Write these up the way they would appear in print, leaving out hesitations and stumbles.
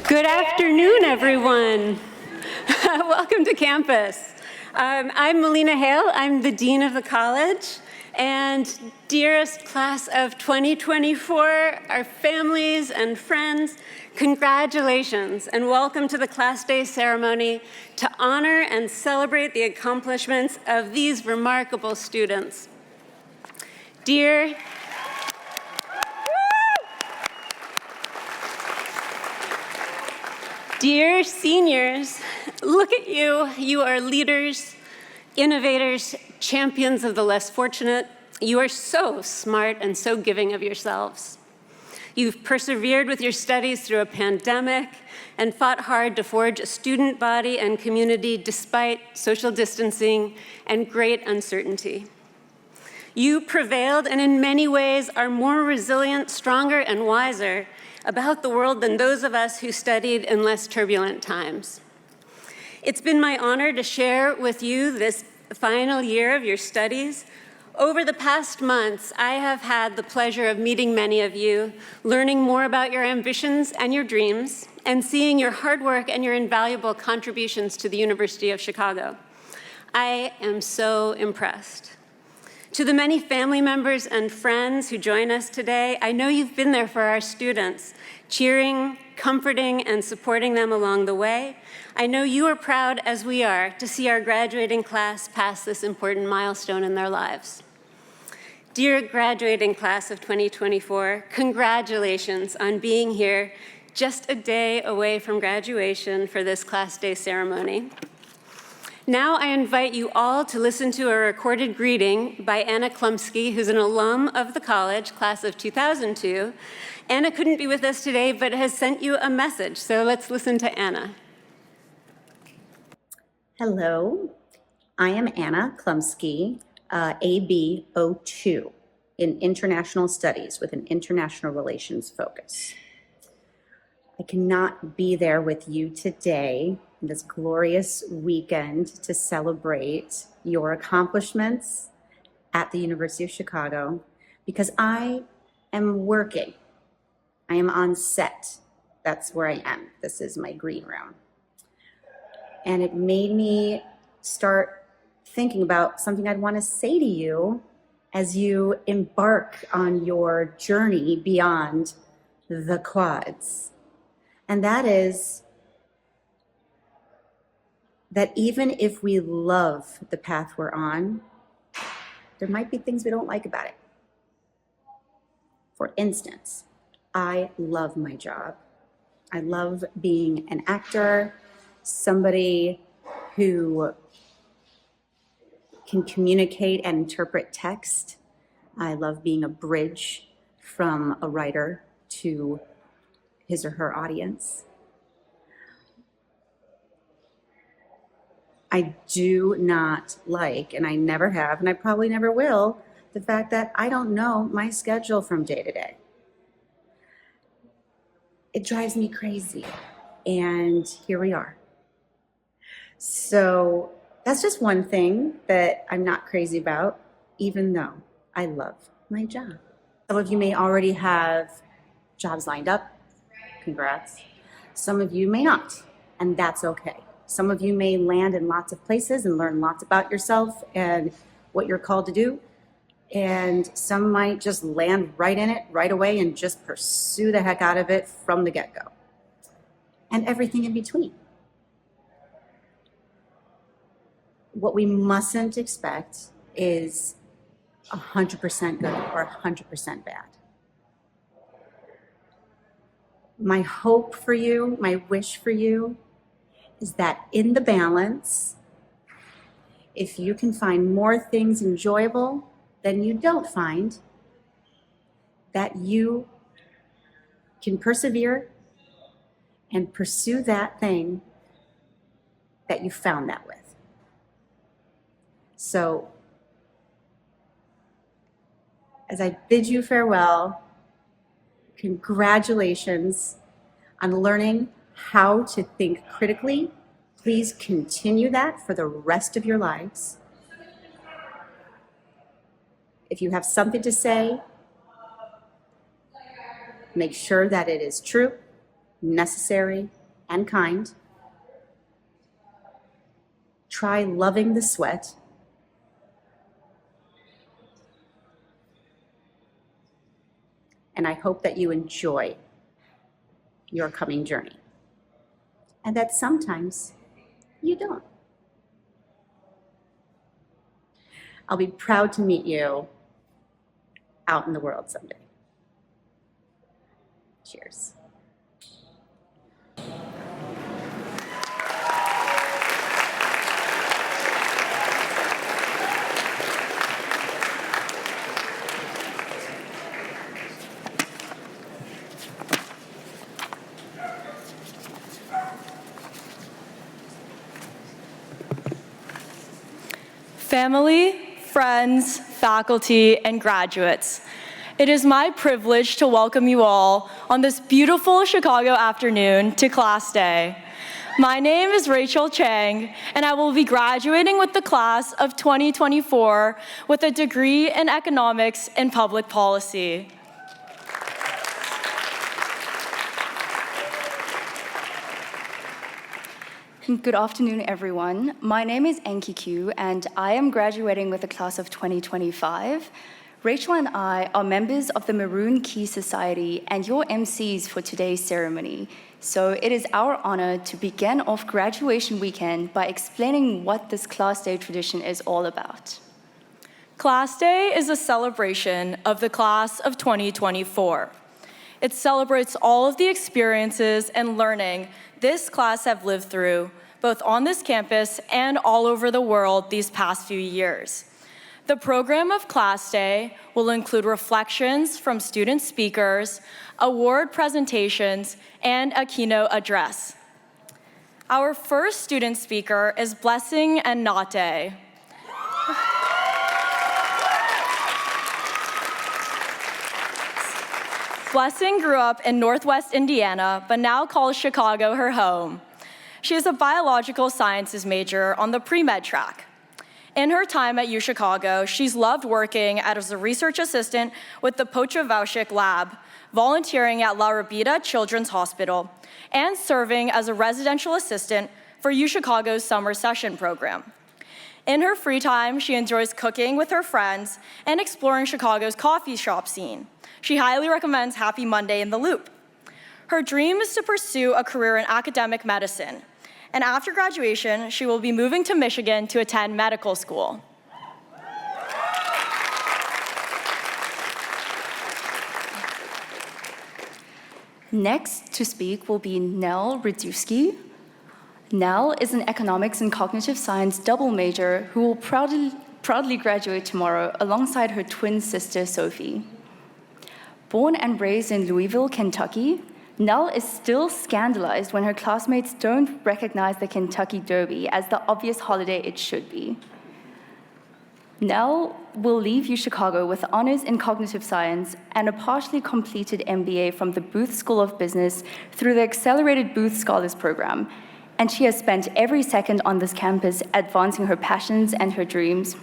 Good afternoon, everyone. Welcome to campus. I'm Melina Hale. I'm the Dean of the college. And dearest class of 2024, our families and friends, congratulations and welcome to the Class Day ceremony to honor and celebrate the accomplishments of these remarkable students. Dear seniors, look at you. You are leaders, innovators, champions of the less fortunate. You are so smart and so giving of yourselves. You've persevered with your studies through a pandemic and fought hard to forge a student body and community despite social distancing and great uncertainty. You prevailed and in many ways are more resilient, stronger, and wiser about the world than those of us who studied in less turbulent times. It's been my honor to share with you this final year of your studies. Over the past months, I have had the pleasure of meeting many of you, learning more about your ambitions and your dreams, and seeing your hard work and your invaluable contributions to the University of Chicago. I am so impressed. To the many family members and friends who join us today, I know you've been there for our students, cheering, comforting, and supporting them along the way. I know you are proud, as we are, to see our graduating class pass this important milestone in their lives. Dear graduating class of 2024, congratulations on being here just a day away from graduation for this Class Day ceremony. Now I invite you all to listen to a recorded greeting by Anna Klumski, who's an alum of the college, class of 2002. Anna couldn't be with us today, but has sent you a message, so let's listen to Anna. Hello, I am Anna Klumski, AB 02 in International Studies with an International Relations focus. I cannot be there with you today, this glorious weekend to celebrate your accomplishments at the University of Chicago, because I am working. I am on set. That's where I am. This is my green room. And it made me start thinking about something I'd want to say to you as you embark on your journey beyond the quads. And that is that even if we love the path we're on, there might be things we don't like about it. For instance, I love my job. I love being an actor, somebody who can communicate and interpret text. I love being a bridge from a writer to his or her audience. I do not like, and I never have, and I probably never will, the fact that I don't know my schedule from day to day. It drives me crazy, and here we are. So that's just one thing that I'm not crazy about, even though I love my job. Some of you may already have jobs lined up. Congrats. Some of you may not, and that's okay. Some of you may land in lots of places and learn lots about yourself and what you're called to do. And some might just land right in it right away and just pursue the heck out of it from the get-go. And everything in between. What we mustn't expect is 100% good or 100% bad. My hope for you, my wish for you, is that in the balance, if you can find more things enjoyable than you don't find, that you can persevere and pursue that thing that you found that with. So, as I bid you farewell, congratulations on learning how to think critically. Please continue that for the rest of your lives. If you have something to say, make sure that it is true, necessary, and kind. Try loving the sweat. And I hope that you enjoy your coming journey. And that sometimes you don't. I'll be proud to meet you out in the world someday. Cheers. Family, friends, faculty, and graduates, it is my privilege to welcome you all on this beautiful Chicago afternoon to Class Day. My name is Rachel Chang, and I will be graduating with the class of 2024 with a degree in economics and public policy. Good afternoon, everyone. My name is Enki Q, and I am graduating with the class of 2025. Rachel and I are members of the Maroon Key Society and your MCs for today's ceremony. So it is our honor to begin off graduation weekend by explaining what this Class Day tradition is all about. Class Day is a celebration of the class of 2024. It celebrates all of the experiences and learning this class have lived through, both on this campus and all over the world these past few years. The program of Class Day will include reflections from student speakers, award presentations, and a keynote address. Our first student speaker is Blessing and Nnate. Blessing grew up in Northwest Indiana, but now calls Chicago her home. She is a biological sciences major on the pre-med track. In her time at UChicago, she's loved working as a research assistant with the Pochowaushik Lab, volunteering at La Rabida Children's Hospital, and serving as a residential assistant for UChicago's summer session program. In her free time, she enjoys cooking with her friends and exploring Chicago's coffee shop scene. She highly recommends Happy Monday in the Loop. Her dream is to pursue a career in academic medicine, and after graduation, she will be moving to Michigan to attend medical school. Next to speak will be Nell Rydzewski. Nell is an economics and cognitive science double major who will proudly graduate tomorrow alongside her twin sister, Sophie. Born and raised in Louisville, Kentucky, Nell is still scandalized when her classmates don't recognize the Kentucky Derby as the obvious holiday it should be. Nell will leave UChicago with honors in cognitive science and a partially completed MBA from the Booth School of Business through the Accelerated Booth Scholars Program, and she has spent every second on this campus advancing her passions and her dreams.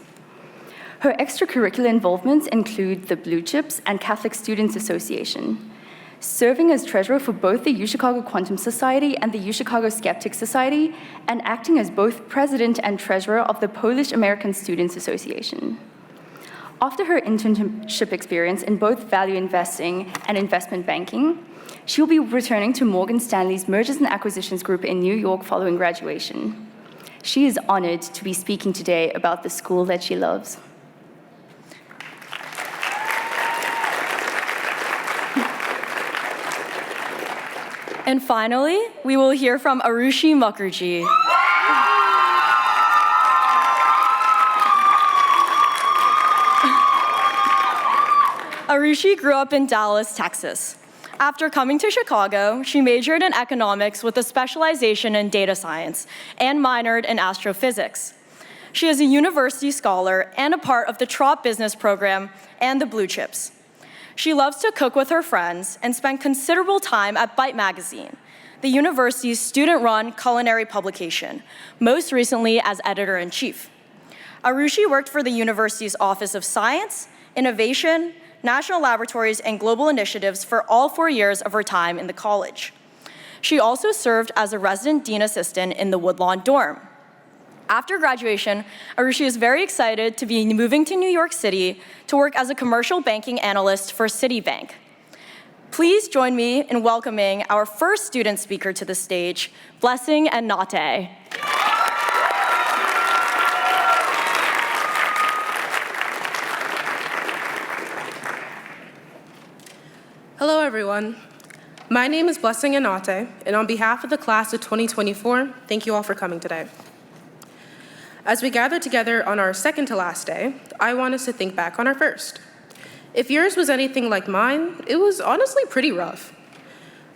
Her extracurricular involvements include the Blue Chips and Catholic Students Association, serving as treasurer for both the UChicago Quantum Society and the UChicago Skeptic Society, and acting as both president and treasurer of the Polish-American Students Association. After her internship experience in both value investing and investment banking, she will be returning to Morgan Stanley's Mergers and Acquisitions Group in New York following graduation. She is honored to be speaking today about the school that she loves. And finally, we will hear from Arushi Mukherjee. Arushi grew up in Dallas, Texas. After coming to Chicago, she majored in economics with a specialization in data science and minored in astrophysics. She is a university scholar and a part of the Trop Business Program and the Blue Chips. She loves to cook with her friends and spent considerable time at Bite Magazine, the university's student-run culinary publication, most recently as editor-in-chief. Arushi worked for the university's Office of Science, Innovation, National Laboratories, and Global Initiatives for all 4 years of her time in the college. She also served as a resident dean assistant in the Woodlawn dorm. After graduation, Arushi is very excited to be moving to New York City to work as a commercial banking analyst for Citibank. Please join me in welcoming our first student speaker to the stage, Blessing and Nnate. Hello, everyone. My name is Blessing and Nnate, and on behalf of the class of 2024, thank you all for coming today. As we gather together on our second to last day, I want us to think back on our first. If yours was anything like mine, it was honestly pretty rough.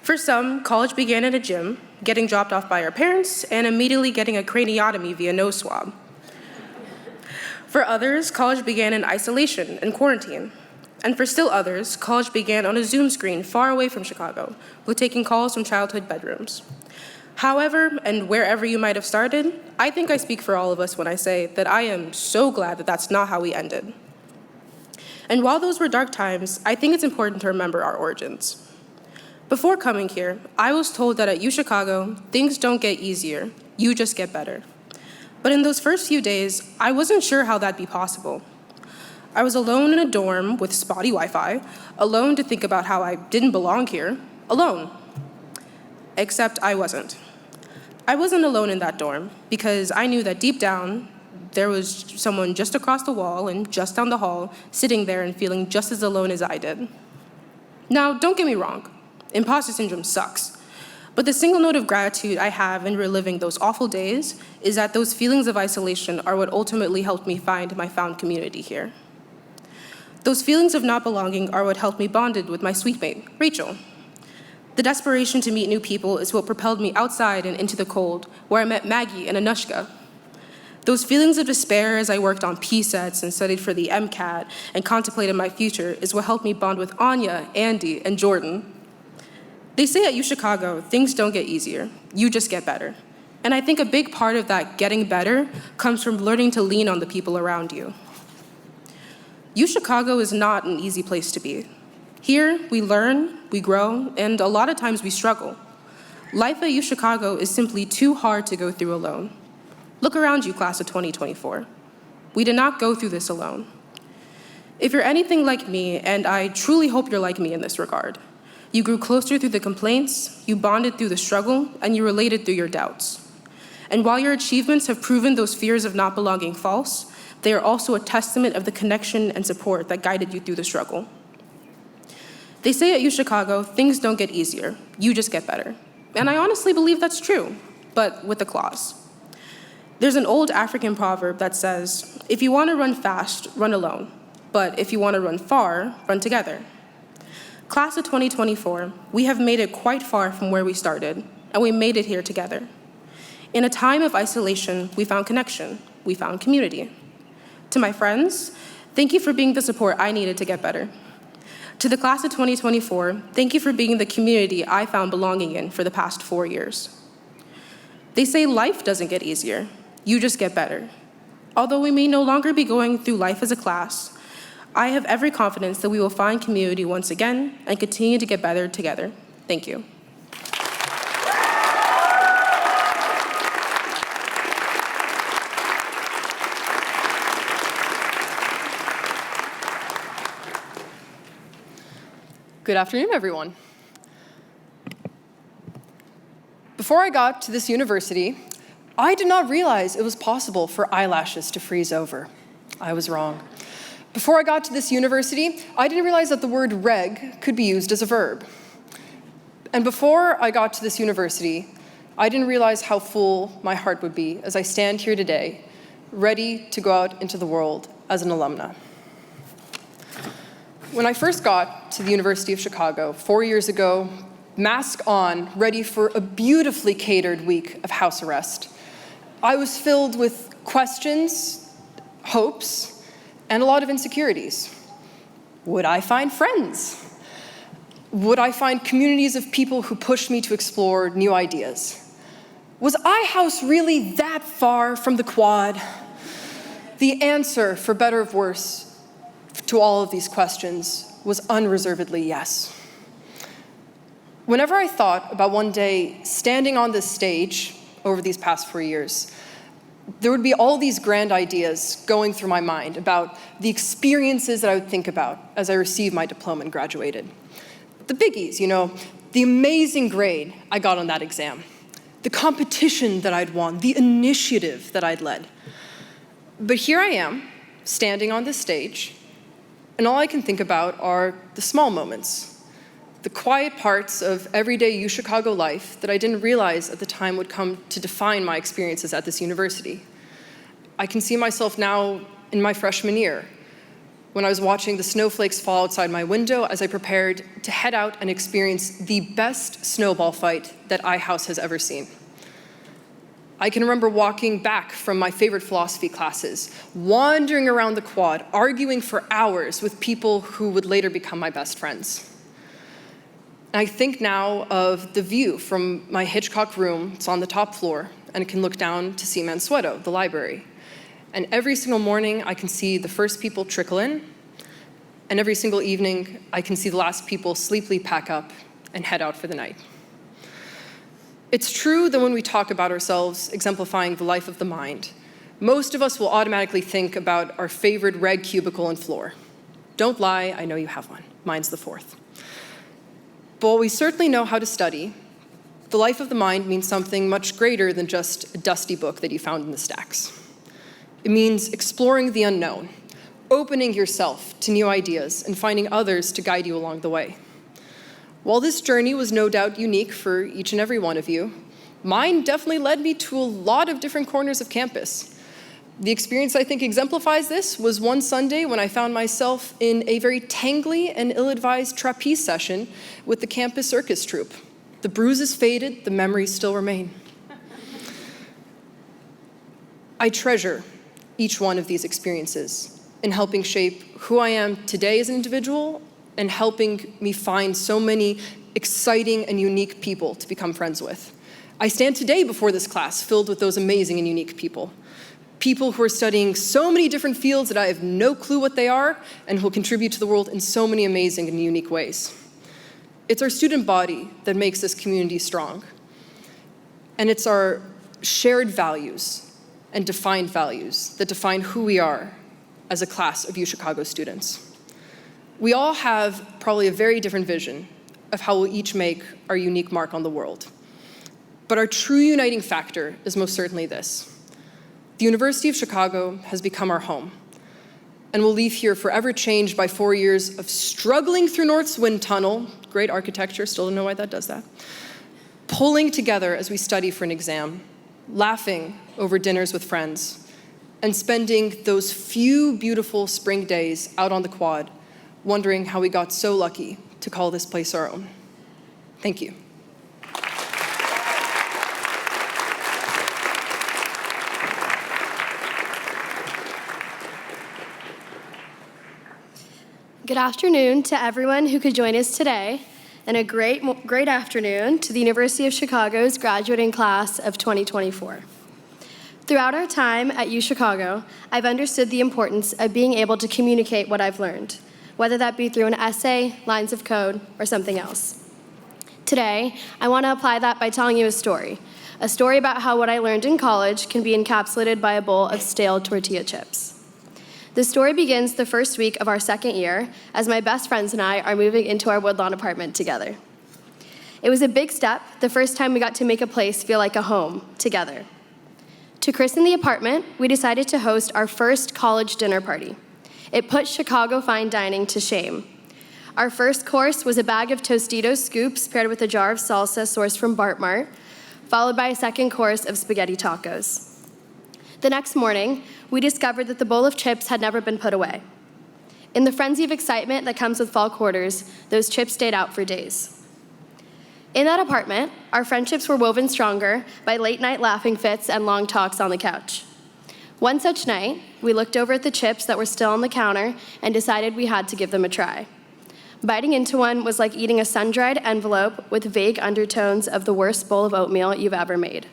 For some, college began at a gym, getting dropped off by our parents, and immediately getting a craniotomy via nose swab. For others, college began in isolation and quarantine. And for still others, college began on a Zoom screen far away from Chicago, with taking calls from childhood bedrooms. However, and wherever you might have started, I think I speak for all of us when I say that I am so glad that that's not how we ended. And while those were dark times, I think it's important to remember our origins. Before coming here, I was told that at UChicago, things don't get easier, you just get better. But in those first few days, I wasn't sure how that'd be possible. I was alone in a dorm with spotty Wi-Fi, alone to think about how I didn't belong here, alone. Except I wasn't. I wasn't alone in that dorm because I knew that deep down, there was someone just across the wall and just down the hall, sitting there and feeling just as alone as I did. Now, don't get me wrong, imposter syndrome sucks. But the single note of gratitude I have in reliving those awful days is that those feelings of isolation are what ultimately helped me find my found community here. Those feelings of not belonging are what helped me bonded with my sweet mate, Rachel. The desperation to meet new people is what propelled me outside and into the cold, where I met Maggie and Anushka. Those feelings of despair as I worked on P-sets and studied for the MCAT and contemplated my future is what helped me bond with Anya, Andy, and Jordan. They say at UChicago, things don't get easier, you just get better. And I think a big part of that getting better comes from learning to lean on the people around you. UChicago is not an easy place to be. Here, we learn, we grow, and a lot of times we struggle. Life at UChicago is simply too hard to go through alone. Look around you, class of 2024. We did not go through this alone. If you're anything like me, and I truly hope you're like me in this regard, you grew closer through the complaints, you bonded through the struggle, and you related through your doubts. And while your achievements have proven those fears of not belonging false, they are also a testament of the connection and support that guided you through the struggle. They say at UChicago, things don't get easier, you just get better. And I honestly believe that's true, but with a clause. There's an old African proverb that says, if you want to run fast, run alone. But if you want to run far, run together. Class of 2024, we have made it quite far from where we started, and we made it here together. In a time of isolation, we found connection, we found community. To my friends, thank you for being the support I needed to get better. To the class of 2024, thank you for being the community I found belonging in for the past 4 years. They say life doesn't get easier, you just get better. Although we may no longer be going through life as a class, I have every confidence that we will find community once again and continue to get better together. Thank you. Good afternoon, everyone. Before I got to this university, I did not realize it was possible for eyelashes to freeze over. I was wrong. Before I got to this university, I didn't realize that the word reg could be used as a verb. And before I got to this university, I didn't realize how full my heart would be as I stand here today, ready to go out into the world as an alumna. When I first got to the University of Chicago 4 years ago, mask on, ready for a beautifully catered week of house arrest, I was filled with questions, hopes, and a lot of insecurities. Would I find friends? Would I find communities of people who pushed me to explore new ideas? Was iHouse really that far from the quad? The answer, for better or worse, to all of these questions was unreservedly yes. Whenever I thought about one day standing on this stage over these past 4 years, there would be all these grand ideas going through my mind about the experiences that I would think about as I received my diploma and graduated. The biggies, the amazing grade I got on that exam, the competition that I'd won, the initiative that I'd led. But here I am, standing on this stage, and all I can think about are the small moments, the quiet parts of everyday UChicago life that I didn't realize at the time would come to define my experiences at this university. I can see myself now in my freshman year, when I was watching the snowflakes fall outside my window as I prepared to head out and experience the best snowball fight that iHouse has ever seen. I can remember walking back from my favorite philosophy classes, wandering around the quad, arguing for hours with people who would later become my best friends. I think now of the view from my Hitchcock room. It's on the top floor, and I can look down to see Mansueto, the library. And every single morning, I can see the first people trickle in, and every single evening, I can see the last people sleepily pack up and head out for the night. It's true that when we talk about ourselves exemplifying the life of the mind, most of us will automatically think about our favorite reg cubicle and floor. Don't lie, I know you have one. Mine's the fourth. But while we certainly know how to study, the life of the mind means something much greater than just a dusty book that you found in the stacks. It means exploring the unknown, opening yourself to new ideas, and finding others to guide you along the way. While this journey was no doubt unique for each and every one of you, mine definitely led me to a lot of different corners of campus. The experience I think exemplifies this was one Sunday when I found myself in a very tangly and ill-advised trapeze session with the campus circus troupe. The bruises faded, the memories still remain. I treasure each one of these experiences in helping shape who I am today as an individual and helping me find so many exciting and unique people to become friends with. I stand today before this class filled with those amazing and unique people. People who are studying so many different fields that I have no clue what they are and who will contribute to the world in so many amazing and unique ways. It's our student body that makes this community strong. And it's our shared values and defined values that define who we are as a class of UChicago students. We all have probably a very different vision of how we'll each make our unique mark on the world. But our true uniting factor is most certainly this. The University of Chicago has become our home, and we'll leave here forever changed by 4 years of struggling through North's wind tunnel, great architecture, still don't know why that does that, pulling together as we study for an exam, laughing over dinners with friends, and spending those few beautiful spring days out on the quad, wondering how we got so lucky to call this place our own. Thank you. Good afternoon to everyone who could join us today, and a great afternoon to the University of Chicago's graduating class of 2024. Throughout our time at UChicago, I've understood the importance of being able to communicate what I've learned, whether that be through an essay, lines of code, or something else. Today, I want to apply that by telling you a story about how what I learned in college can be encapsulated by a bowl of stale tortilla chips. The story begins the first week of our second year as my best friends and I are moving into our Woodlawn apartment together. It was a big step, the first time we got to make a place feel like a home together. To christen the apartment, we decided to host our first college dinner party. It put Chicago fine dining to shame. Our first course was a bag of Tostitos scoops paired with a jar of salsa sourced from Bart Mart, followed by a second course of spaghetti tacos. The next morning, we discovered that the bowl of chips had never been put away. In the frenzy of excitement that comes with fall quarters, those chips stayed out for days. In that apartment, our friendships were woven stronger by late-night laughing fits and long talks on the couch. One such night, we looked over at the chips that were still on the counter and decided we had to give them a try. Biting into one was like eating a sun-dried envelope with vague undertones of the worst bowl of oatmeal you've ever made.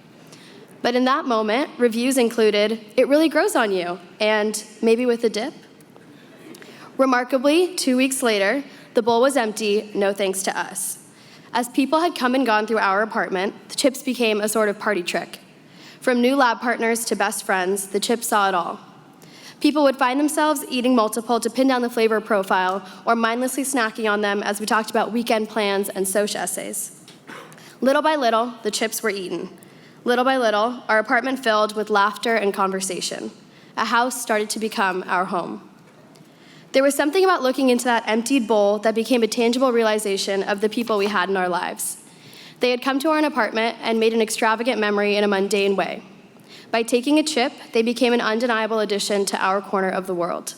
But in that moment, reviews included, "It really grows on you," and "maybe with a dip." Remarkably, 2 weeks later, the bowl was empty, no thanks to us. As people had come and gone through our apartment, the chips became a sort of party trick. From new lab partners to best friends, the chips saw it all. People would find themselves eating multiple to pin down the flavor profile or mindlessly snacking on them as we talked about weekend plans and soc essays. Little by little, the chips were eaten. Little by little, our apartment filled with laughter and conversation. A house started to become our home. There was something about looking into that emptied bowl that became a tangible realization of the people we had in our lives. They had come to our apartment and made an extravagant memory in a mundane way. By taking a chip, they became an undeniable addition to our corner of the world.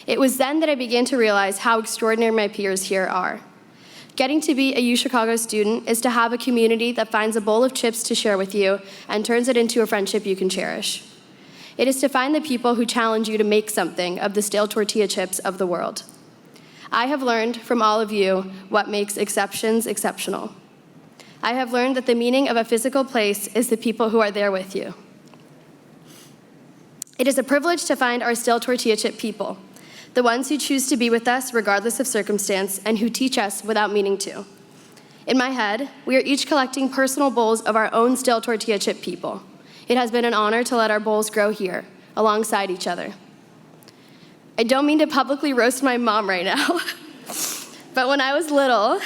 It was then that I began to realize how extraordinary my peers here are. Getting to be a UChicago student is to have a community that finds a bowl of chips to share with you and turns it into a friendship you can cherish. It is to find the people who challenge you to make something of the stale tortilla chips of the world. I have learned from all of you what makes exceptions exceptional. I have learned that the meaning of a physical place is the people who are there with you. It is a privilege to find our stale tortilla chip people, the ones who choose to be with us regardless of circumstance and who teach us without meaning to. In my head, we are each collecting personal bowls of our own stale tortilla chip people. It has been an honor to let our bowls grow here, alongside each other. I don't mean to publicly roast my mom right now, but when I was little,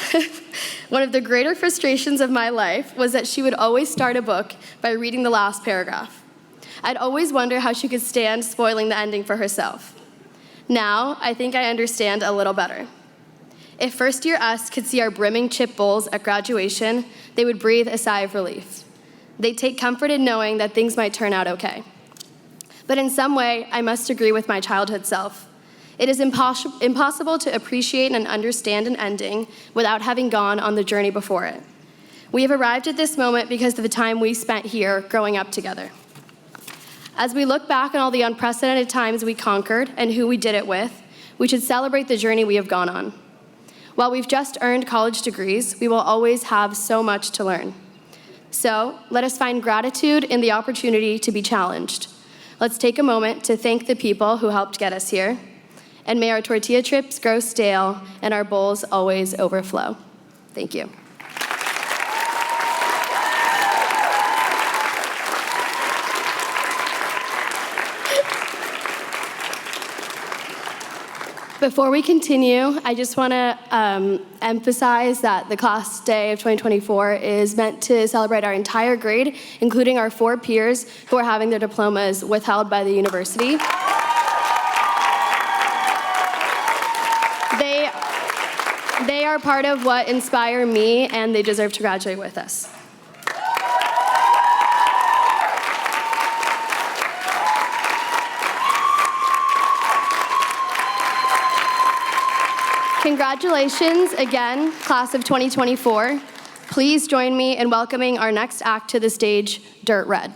one of the greater frustrations of my life was that she would always start a book by reading the last paragraph. I'd always wonder how she could stand spoiling the ending for herself. Now, I think I understand a little better. If first-year us could see our brimming chip bowls at graduation, they would breathe a sigh of relief. They'd take comfort in knowing that things might turn out okay. But in some way, I must agree with my childhood self. It is impossible to appreciate and understand an ending without having gone on the journey before it. We have arrived at this moment because of the time we spent here growing up together. As we look back on all the unprecedented times we conquered and who we did it with, we should celebrate the journey we have gone on. While we've just earned college degrees, we will always have so much to learn. So let us find gratitude in the opportunity to be challenged. Let's take a moment to thank the people who helped get us here. And may our tortilla chips grow stale and our bowls always overflow. Thank you. Before we continue, I just want to emphasize that the class day of 2024 is meant to celebrate our entire grade, including our 4 peers who are having their diplomas withheld by the university. They are part of what inspire me, and they deserve to graduate with us. Congratulations again, class of 2024. Please join me in welcoming our next act to the stage, Dirt Red.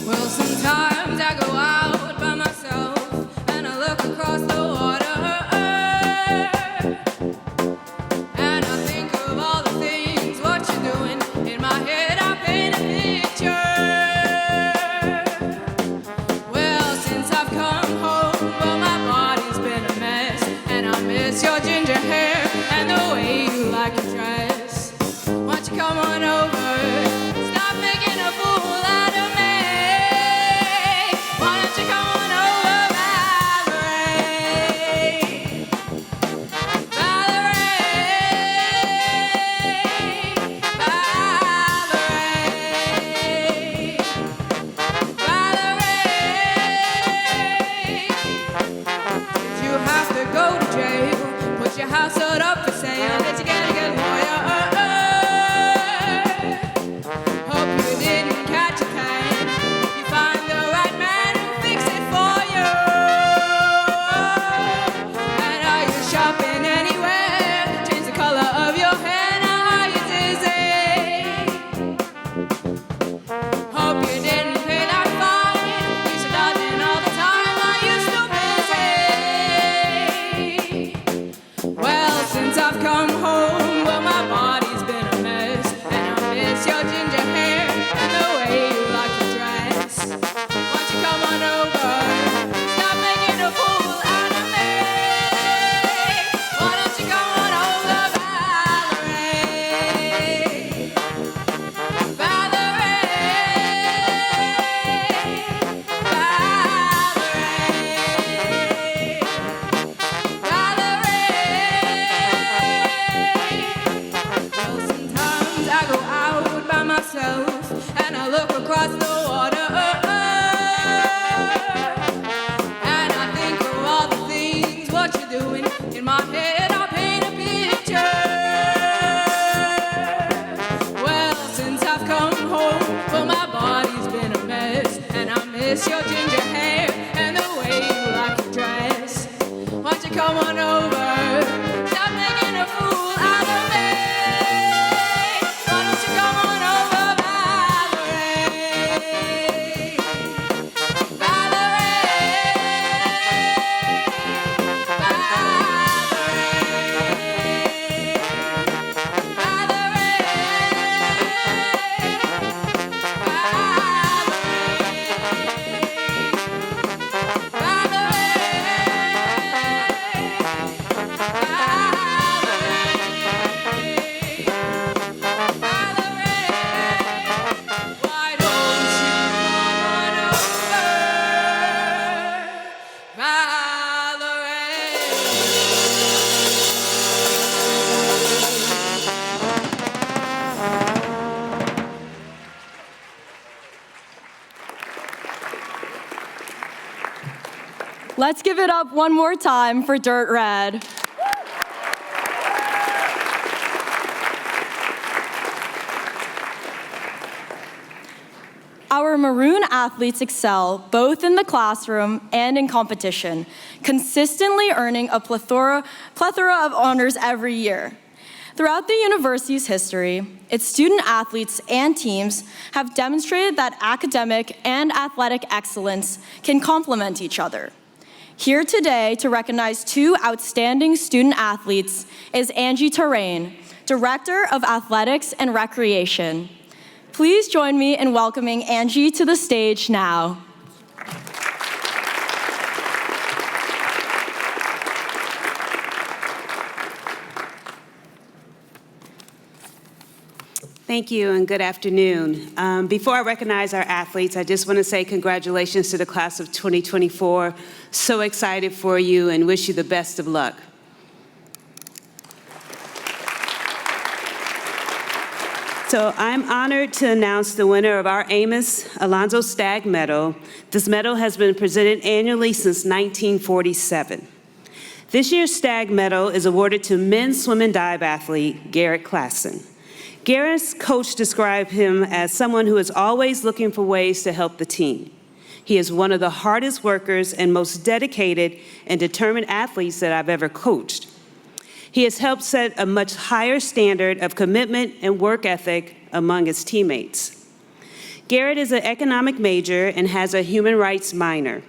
Well, sometimes I go out by myself and I look across the water. And I think of all the things, what you're doing. In my head I paint a picture. Well, since I've come home, well, my body's been a mess. And I miss your ginger hair and the way you like to dress. Why don't you come on over? Stop making a fool out of me. Why don't you come on over, Valerie? Valerie, Valerie, Valerie. Did you have to go to jail? Put your house up for sale? Did you get a good lawyer? Hope you didn't catch a tan. You find the right man who fix it for you. And are you shopping anywhere? Change the color of your hair. Now are you dizzy? Hope you didn't pay that fine. You should dodging all the time. Are you still busy? Well, since I've come home, well, my body's been a mess. And I miss your ginger hair and the way you like to dress. Why don't you come on over? Stop making a fool out of me. Why don't you come on over, Valerie? Valerie, well, sometimes I go out by myself and I look across the water. And I think of all the things, what you're doing. In my head I paint a picture. Well, since I've come home, well, my body's been a mess. And I miss your ginger hair and the way you like to dress. Why don't you come on over? Stop making a fool out of me. Why don't you come on over, Valerie? Why don't you come on over, Valerie? Let's give it up one more time for Dirt Red. Our maroon athletes excel both in the classroom and in competition, consistently earning a plethora of honors every year. Throughout the university's history, its student athletes and teams have demonstrated that academic and athletic excellence can complement each other. Here today to recognize two outstanding student athletes is Angie Terrain, Director of Athletics and Recreation. Please join me in welcoming Angie to the stage now. Thank you and good afternoon. Before I recognize our athletes, I just want to say congratulations to the class of 2024. So excited for you and wish you the best of luck. So I'm honored to announce the winner of our Amos Alonzo Stagg Medal. This medal has been presented annually since 1947. This year's Stagg Medal is awarded to men's swim and dive athlete Garrett Klassen. Garrett's coach described him as someone who is always looking for ways to help the team. He is one of the hardest workers and most dedicated and determined athletes that I've ever coached. He has helped set a much higher standard of commitment and work ethic among his teammates. Garrett is an economic major and has a human rights minor.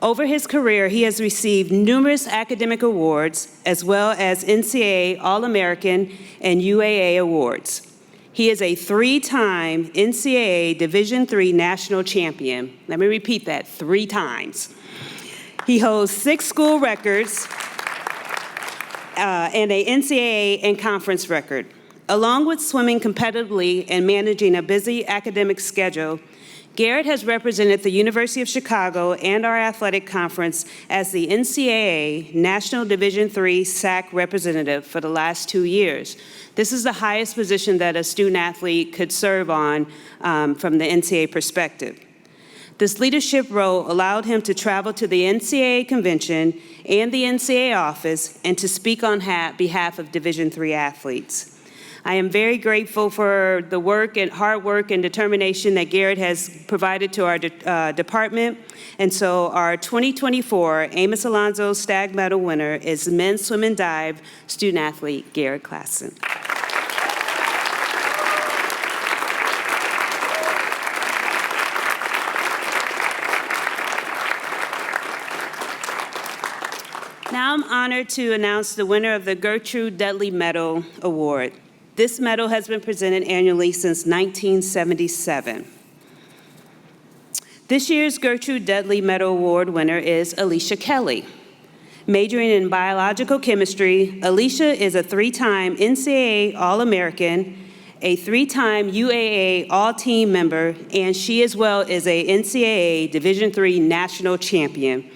Over his career, he has received numerous academic awards, as well as NCAA All-American and UAA awards. He is a three-time NCAA Division III national champion. Let me repeat that, 3 times. He holds 6 school records and a NCAA and conference record. Along with swimming competitively and managing a busy academic schedule, Garrett has represented the University of Chicago and our athletic conference as the NCAA National Division III SAC representative for the last 2 years. This is the highest position that a student athlete could serve on from the NCAA perspective. This leadership role allowed him to travel to the NCAA convention and the NCAA office and to speak on behalf of Division III athletes. I am very grateful for the work and hard work and determination that Garrett has provided to our department. And so our 2024 Amos Alonzo Stagg Medal winner is men's swim and dive student athlete Garrett Klassen. Now I'm honored to announce the winner of the Gertrude Dudley Medal Award. This medal has been presented annually since 1977. This year's Gertrude Dudley Medal Award winner is Alicia Kelly. Majoring in biological chemistry, Alicia is a 3-time NCAA All-American, a 3-time UAA All-Team member, and she as well is a NCAA Division III national champion.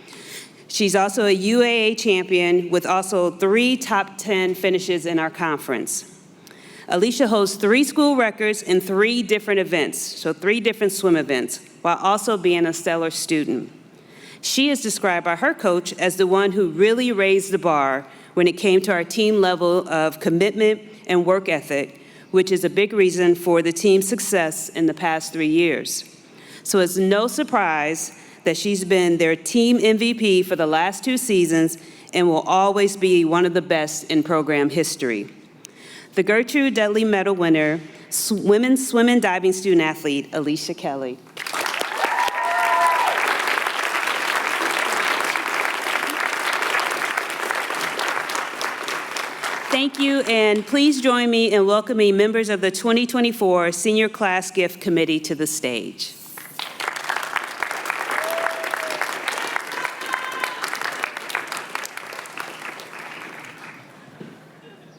She's also a UAA champion with also 3 top 10 finishes in our conference. Alicia holds 3 school records in 3 different events, so 3 different swim events, while also being a stellar student. She is described by her coach as the one who really raised the bar when it came to our team level of commitment and work ethic, which is a big reason for the team's success in the past 3 years. So it's no surprise that she's been their team MVP for the last 2 seasons and will always be one of the best in program history. The Gertrude Dudley Medal winner, women's swim and diving student athlete, Alicia Kelly. Thank you, and please join me in welcoming members of the 2024 Senior Class Gift Committee to the stage.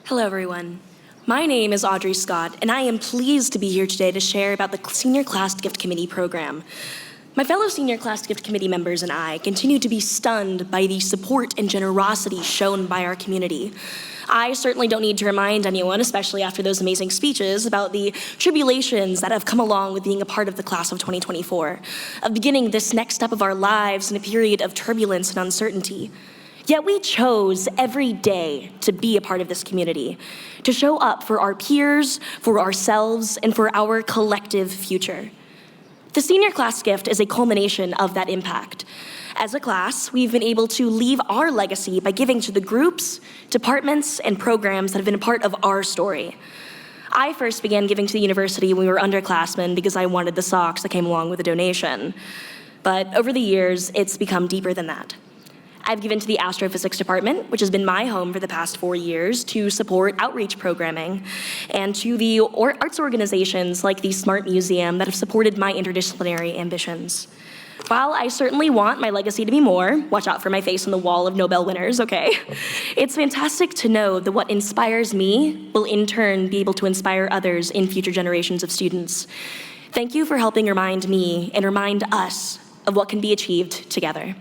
Hello, everyone. My name is Audrey Scott, and I am pleased to be here today to share about the Senior Class Gift Committee program. My fellow Senior Class Gift Committee members and I continue to be stunned by the support and generosity shown by our community. I certainly don't need to remind anyone, especially after those amazing speeches, about the tribulations that have come along with being a part of the class of 2024, of beginning this next step of our lives in a period of turbulence and uncertainty. Yet we chose every day to be a part of this community, to show up for our peers, for ourselves, and for our collective future. The senior class gift is a culmination of that impact. As a class, we've been able to leave our legacy by giving to the groups, departments, and programs that have been a part of our story. I first began giving to the university when we were underclassmen because I wanted the socks that came along with the donation. But over the years, it's become deeper than that. I've given to the astrophysics department, which has been my home for the past 4 years, to support outreach programming, and to the arts organizations like the Smart Museum that have supported my interdisciplinary ambitions. While I certainly want my legacy to be more, watch out for my face on the wall of Nobel winners, okay? It's fantastic to know that what inspires me will in turn be able to inspire others in future generations of students. Thank you for helping remind me and remind us of what can be achieved together.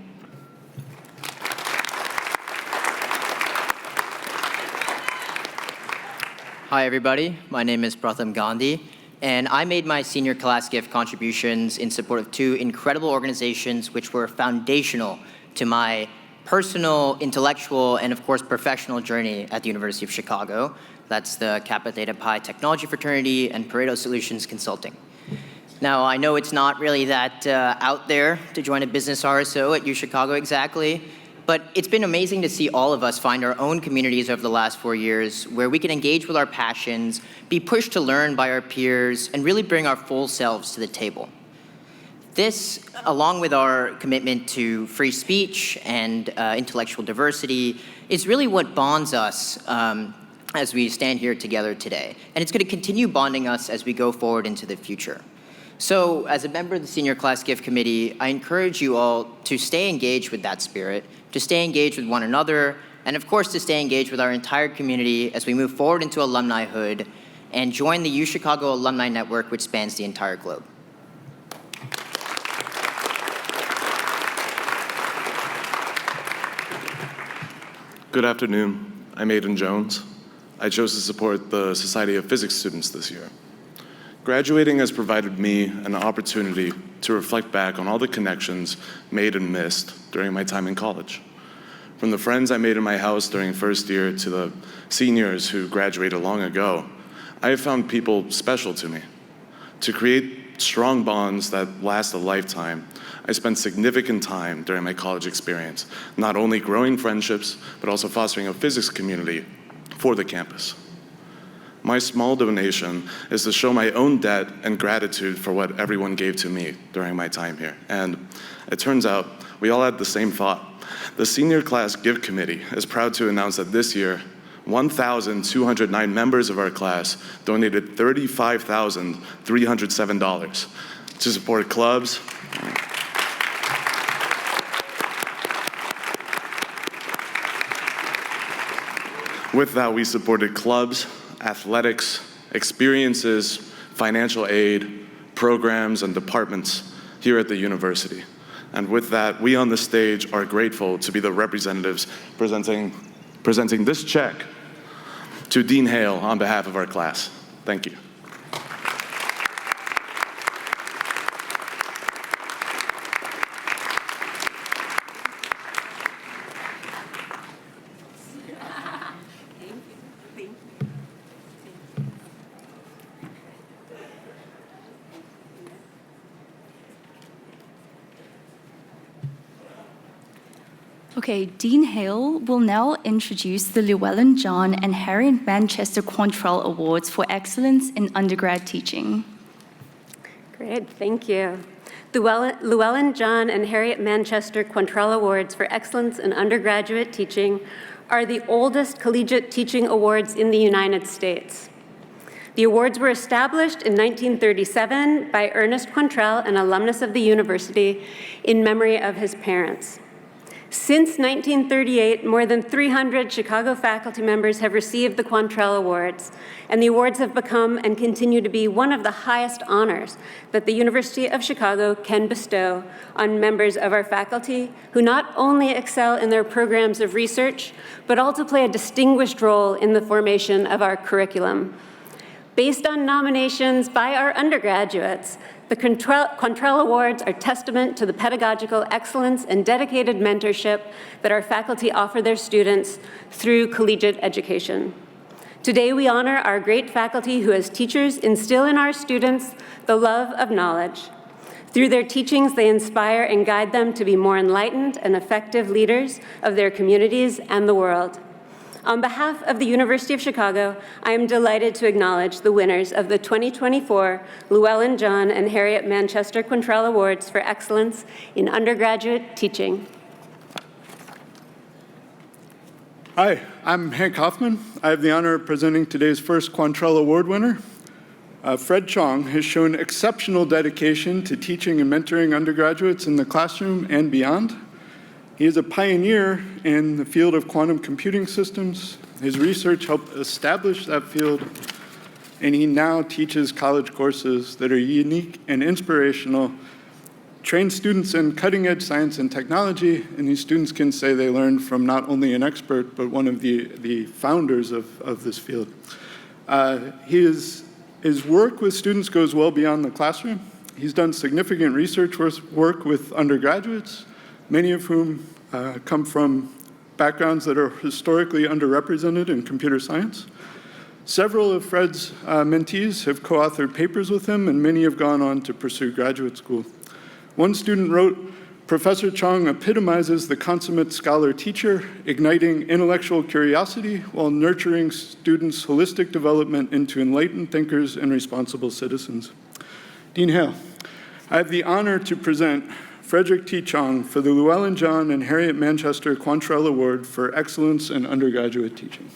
Hi everybody, my name is Pratham Gandhi, and I made my senior class gift contributions in support of 2 incredible organizations which were foundational to my personal, intellectual, and of course professional journey at the University of Chicago. That's the Kappa Theta Pi Technology Fraternity and Pareto Solutions Consulting. Now, I know it's not really that out there to join a business RSO at UChicago exactly, but it's been amazing to see all of us find our own communities over the last 4 years where we can engage with our passions, be pushed to learn by our peers, and really bring our full selves to the table. This, along with our commitment to free speech and intellectual diversity, is really what bonds us as we stand here together today. And it's going to continue bonding us as we go forward into the future. So, as a member of the Senior Class Gift Committee, I encourage you all to stay engaged with that spirit, to stay engaged with one another, and of course to stay engaged with our entire community as we move forward into alumnihood and join the UChicago Alumni Network, which spans the entire globe. Good afternoon. I'm Aidan Jones. I chose to support the Society of Physics students this year. Graduating has provided me an opportunity to reflect back on all the connections made and missed during my time in college. From the friends I made in my house during first year to the seniors who graduated long ago, I have found people special to me. To create strong bonds that last a lifetime, I spent significant time during my college experience, not only growing friendships, but also fostering a physics community for the campus. My small donation is to show my own debt and gratitude for what everyone gave to me during my time here. And it turns out we all had the same thought. The Senior Class Gift Committee is proud to announce that this year, 1,209 members of our class donated $35,307 to support clubs. With that, we supported clubs, athletics, experiences, financial aid, programs, and departments here at the university. And with that, we on the stage are grateful to be the representatives presenting this check to Dean Hale on behalf of our class. Thank you. Okay, Dean Hale will now introduce the Llewellyn John and Harriet Manchester Quantrell Awards for Excellence in Undergrad Teaching. Great, thank you. The Llewellyn John and Harriet Manchester Quantrell Awards for Excellence in Undergraduate Teaching are the oldest collegiate teaching awards in the United States. The awards were established in 1937 by Ernest Quantrell, an alumnus of the university, in memory of his parents. Since 1938, more than 300 Chicago faculty members have received the Quantrell Awards, and the awards have become and continue to be one of the highest honors that the University of Chicago can bestow on members of our faculty who not only excel in their programs of research, but also play a distinguished role in the formation of our curriculum. Based on nominations by our undergraduates, the Quantrell Awards are testament to the pedagogical excellence and dedicated mentorship that our faculty offer their students through collegiate education. Today, we honor our great faculty who, as teachers, instill in our students the love of knowledge. Through their teachings, they inspire and guide them to be more enlightened and effective leaders of their communities and the world. On behalf of the University of Chicago, I am delighted to acknowledge the winners of the 2024 Llewellyn John and Harriet Manchester Quantrell Awards for Excellence in Undergraduate Teaching. Hi, I'm Hank Hoffman. I have the honor of presenting today's first Quantrell Award winner. Fred Chong has shown exceptional dedication to teaching and mentoring undergraduates in the classroom and beyond. He is a pioneer in the field of quantum computing systems. His research helped establish that field, and he now teaches college courses that are unique and inspirational, train students in cutting-edge science and technology, and these students can say they learned from not only an expert, but one of the founders of this field. His work with students goes well beyond the classroom. He's done significant research work with undergraduates, many of whom come from backgrounds that are historically underrepresented in computer science. Several of Fred's mentees have co-authored papers with him, and many have gone on to pursue graduate school. One student wrote, "Professor Chong epitomizes the consummate scholar-teacher, igniting intellectual curiosity while nurturing students' holistic development into enlightened thinkers and responsible citizens." Dean Hale, I have the honor to present Frederick T. Chong for the Llewellyn John and Harriet Manchester Quantrell Award for Excellence in Undergraduate Teaching.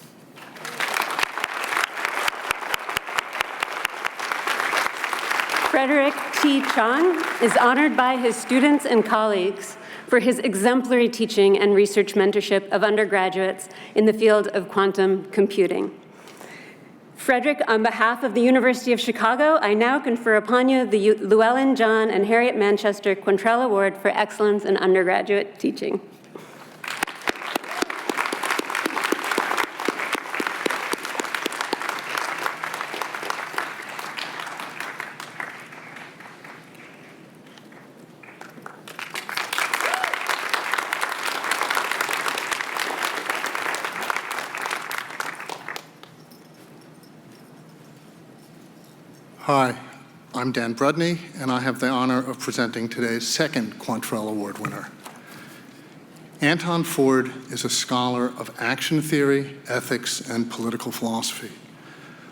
Frederick T. Chong is honored by his students and colleagues for his exemplary teaching and research mentorship of undergraduates in the field of quantum computing. Frederick, on behalf of the University of Chicago, I now confer upon you the Llewellyn John and Harriet Manchester Quantrell Award for Excellence in Undergraduate Teaching. Hi, I'm Dan Brudney, and I have the honor of presenting today's second Quantrell Award winner. Anton Ford is a scholar of action theory, ethics, and political philosophy.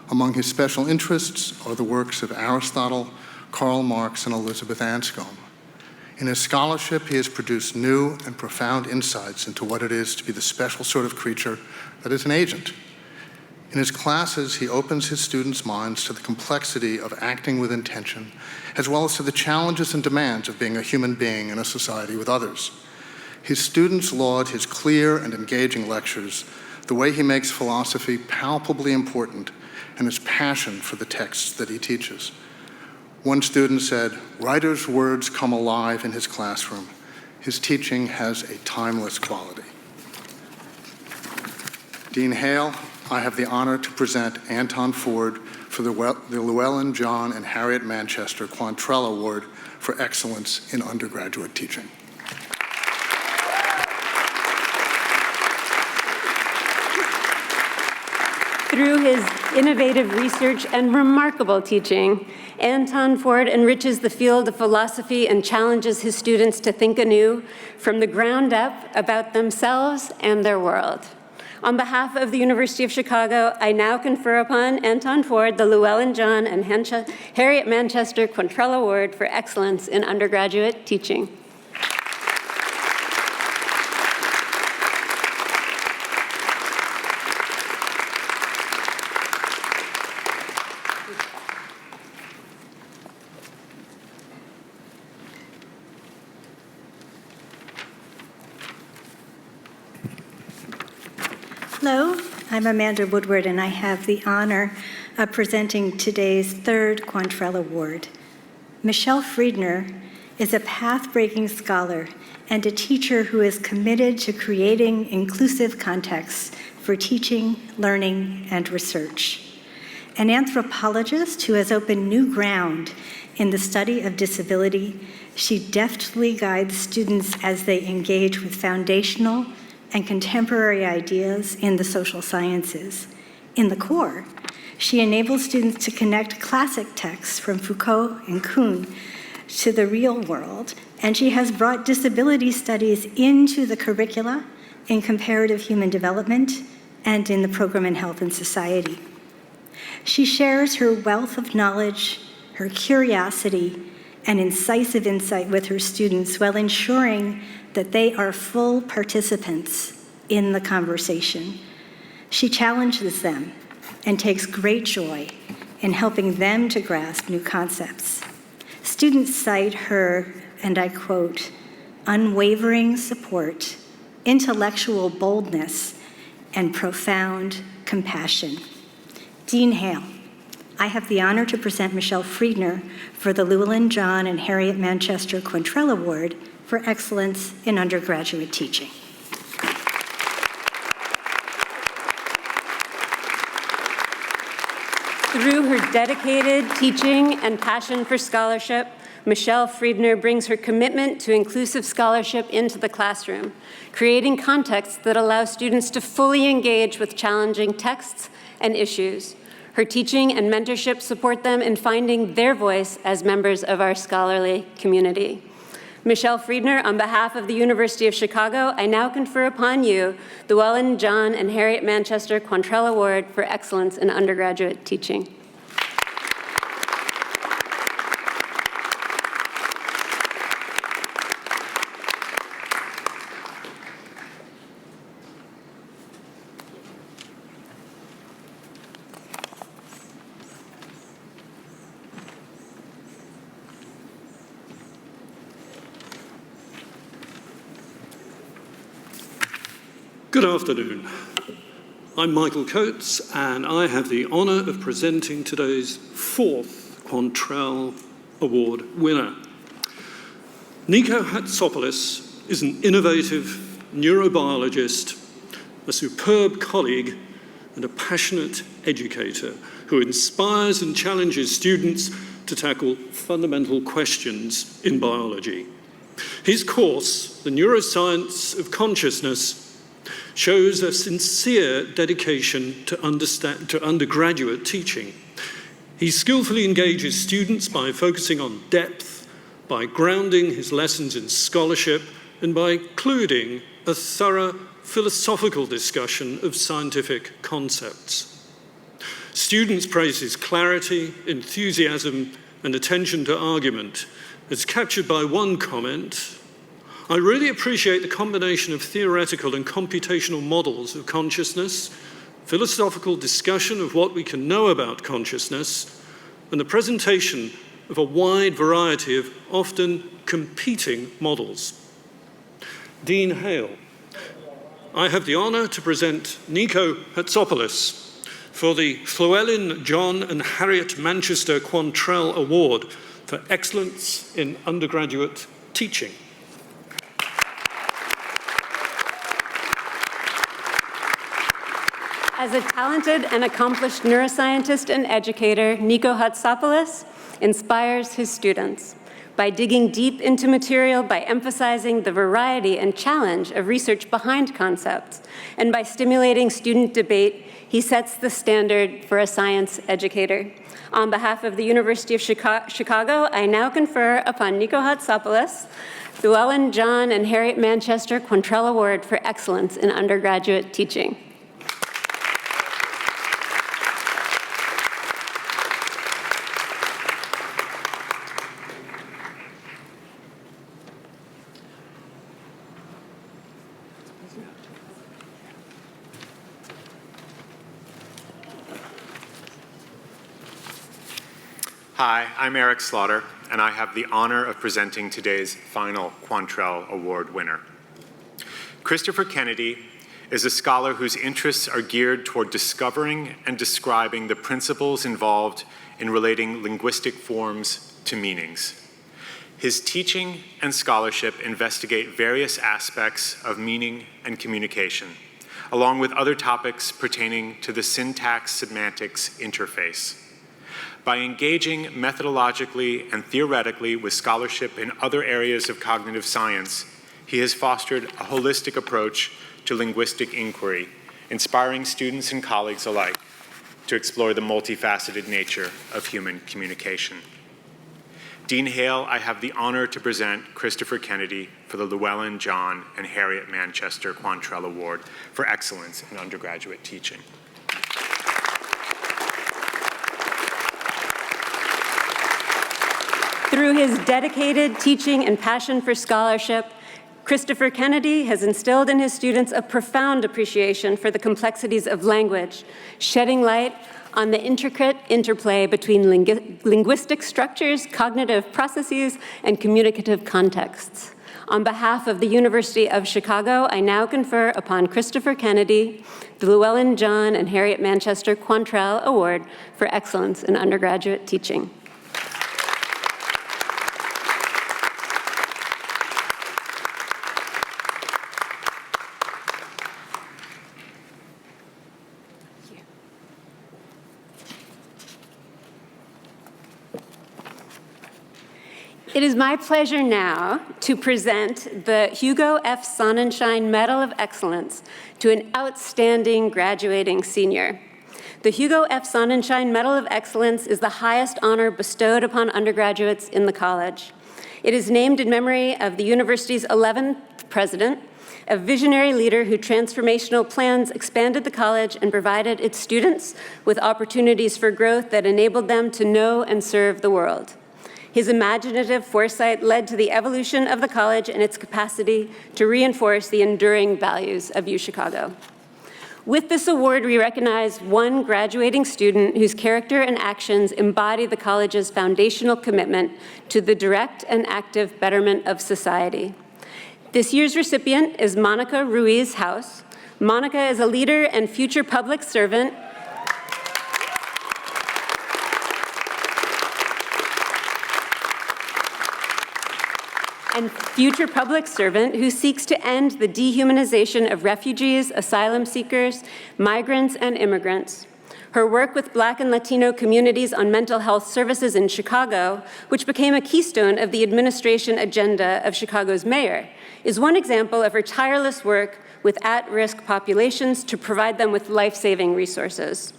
Among his special interests are the works of Aristotle, Karl Marx, and Elizabeth Anscombe. In his scholarship, he has produced new and profound insights into what it is to be the special sort of creature that is an agent. In his classes, he opens his students' minds to the complexity of acting with intention, as well as to the challenges and demands of being a human being in a society with others. His students laud his clear and engaging lectures, the way he makes philosophy palpably important, and his passion for the texts that he teaches. One student said, "Writer's words come alive in his classroom. His teaching has a timeless quality." Dean Hale, I have the honor to present Anton Ford for the Llewellyn John and Harriet Manchester Quantrell Award for Excellence in Undergraduate Teaching. Through his innovative research and remarkable teaching, Anton Ford enriches the field of philosophy and challenges his students to think anew from the ground up about themselves and their world. On behalf of the University of Chicago, I now confer upon Anton Ford the Llewellyn John and Harriet Manchester Quantrell Award for Excellence in Undergraduate Teaching. Hello, I'm Amanda Woodward, and I have the honor of presenting today's third Quantrell Award. Michele Friedner is a path-breaking scholar and a teacher who is committed to creating inclusive contexts for teaching, learning, and research. An anthropologist who has opened new ground in the study of disability, she deftly guides students as they engage with foundational and contemporary ideas in the social sciences. In the core, she enables students to connect classic texts from Foucault and Kuhn to the real world, and she has brought disability studies into the curricula in comparative human development and in the program in health and society. She shares her wealth of knowledge, her curiosity, and incisive insight with her students while ensuring that they are full participants in the conversation. She challenges them and takes great joy in helping them to grasp new concepts. Students cite her, and I quote, unwavering support, intellectual boldness, and profound compassion. Dean Hale, I have the honor to present Michele Friedner for the Llewellyn John and Harriet Manchester Quantrell Award for Excellence in Undergraduate Teaching. Through her dedicated teaching and passion for scholarship, Michele Friedner brings her commitment to inclusive scholarship into the classroom, creating contexts that allow students to fully engage with challenging texts and issues. Her teaching and mentorship support them in finding their voice as members of our scholarly community. Michele Friedner, on behalf of the University of Chicago, I now confer upon you the Llewellyn John and Harriet Manchester Quantrell Award for Excellence in Undergraduate Teaching. Good afternoon. I'm Michael Coates, and I have the honour of presenting today's fourth Quantrell Award winner. Niko Hatsopoulos is an innovative neurobiologist, a superb colleague, and a passionate educator who inspires and challenges students to tackle fundamental questions in biology. His course, The Neuroscience of Consciousness, shows a sincere dedication to undergraduate teaching. He skillfully engages students by focusing on depth, by grounding his lessons in scholarship, and by including a thorough philosophical discussion of scientific concepts. Students praise his clarity, enthusiasm, and attention to argument, as captured by one comment: I really appreciate the combination of theoretical and computational models of consciousness, philosophical discussion of what we can know about consciousness, and the presentation of a wide variety of often competing models. Dean Hale, I have the honour to present Niko Hatsopoulos for the Llewellyn John and Harriet Manchester Quantrell Award for Excellence in Undergraduate Teaching. As a talented and accomplished neuroscientist and educator, Niko Hatsopoulos inspires his students. By digging deep into material, by emphasizing the variety and challenge of research behind concepts, and by stimulating student debate, he sets the standard for a science educator. On behalf of the University of Chicago, I now confer upon Niko Hatsopoulos the Llewellyn John and Harriet Manchester Quantrell Award for Excellence in Undergraduate Teaching. Hi, I'm Eric Slaughter, and I have the honor of presenting today's final Quantrell Award winner. Christopher Kennedy is a scholar whose interests are geared toward discovering and describing the principles involved in relating linguistic forms to meanings. His teaching and scholarship investigate various aspects of meaning and communication, along with other topics pertaining to the syntax-semantics interface. By engaging methodologically and theoretically with scholarship in other areas of cognitive science, he has fostered a holistic approach to linguistic inquiry, inspiring students and colleagues alike to explore the multifaceted nature of human communication. Dean Hale, I have the honor to present Christopher Kennedy for the Llewellyn John and Harriet Manchester Quantrell Award for Excellence in Undergraduate Teaching. Through his dedicated teaching and passion for scholarship, Christopher Kennedy has instilled in his students a profound appreciation for the complexities of language, shedding light on the intricate interplay between linguistic structures, cognitive processes, and communicative contexts. On behalf of the University of Chicago, I now confer upon Christopher Kennedy the Llewellyn John and Harriet Manchester Quantrell Award for Excellence in Undergraduate Teaching. It is my pleasure now to present the Hugo F. Sonnenschein Medal of Excellence to an outstanding graduating senior. The Hugo F. Sonnenschein Medal of Excellence is the highest honor bestowed upon undergraduates in the college. It is named in memory of the university's 11th president, a visionary leader whose transformational plans expanded the college and provided its students with opportunities for growth that enabled them to know and serve the world. His imaginative foresight led to the evolution of the college and its capacity to reinforce the enduring values of UChicago. With this award, we recognize one graduating student whose character and actions embody the college's foundational commitment to the direct and active betterment of society. This year's recipient is Monica Ruiz House. Monica is a leader and future public servant who seeks to end the dehumanization of refugees, asylum seekers, migrants, and immigrants. Her work with Black and Latino communities on mental health services in Chicago, which became a keystone of the administration agenda of Chicago's mayor, is one example of her tireless work with at-risk populations to provide them with life-saving resources.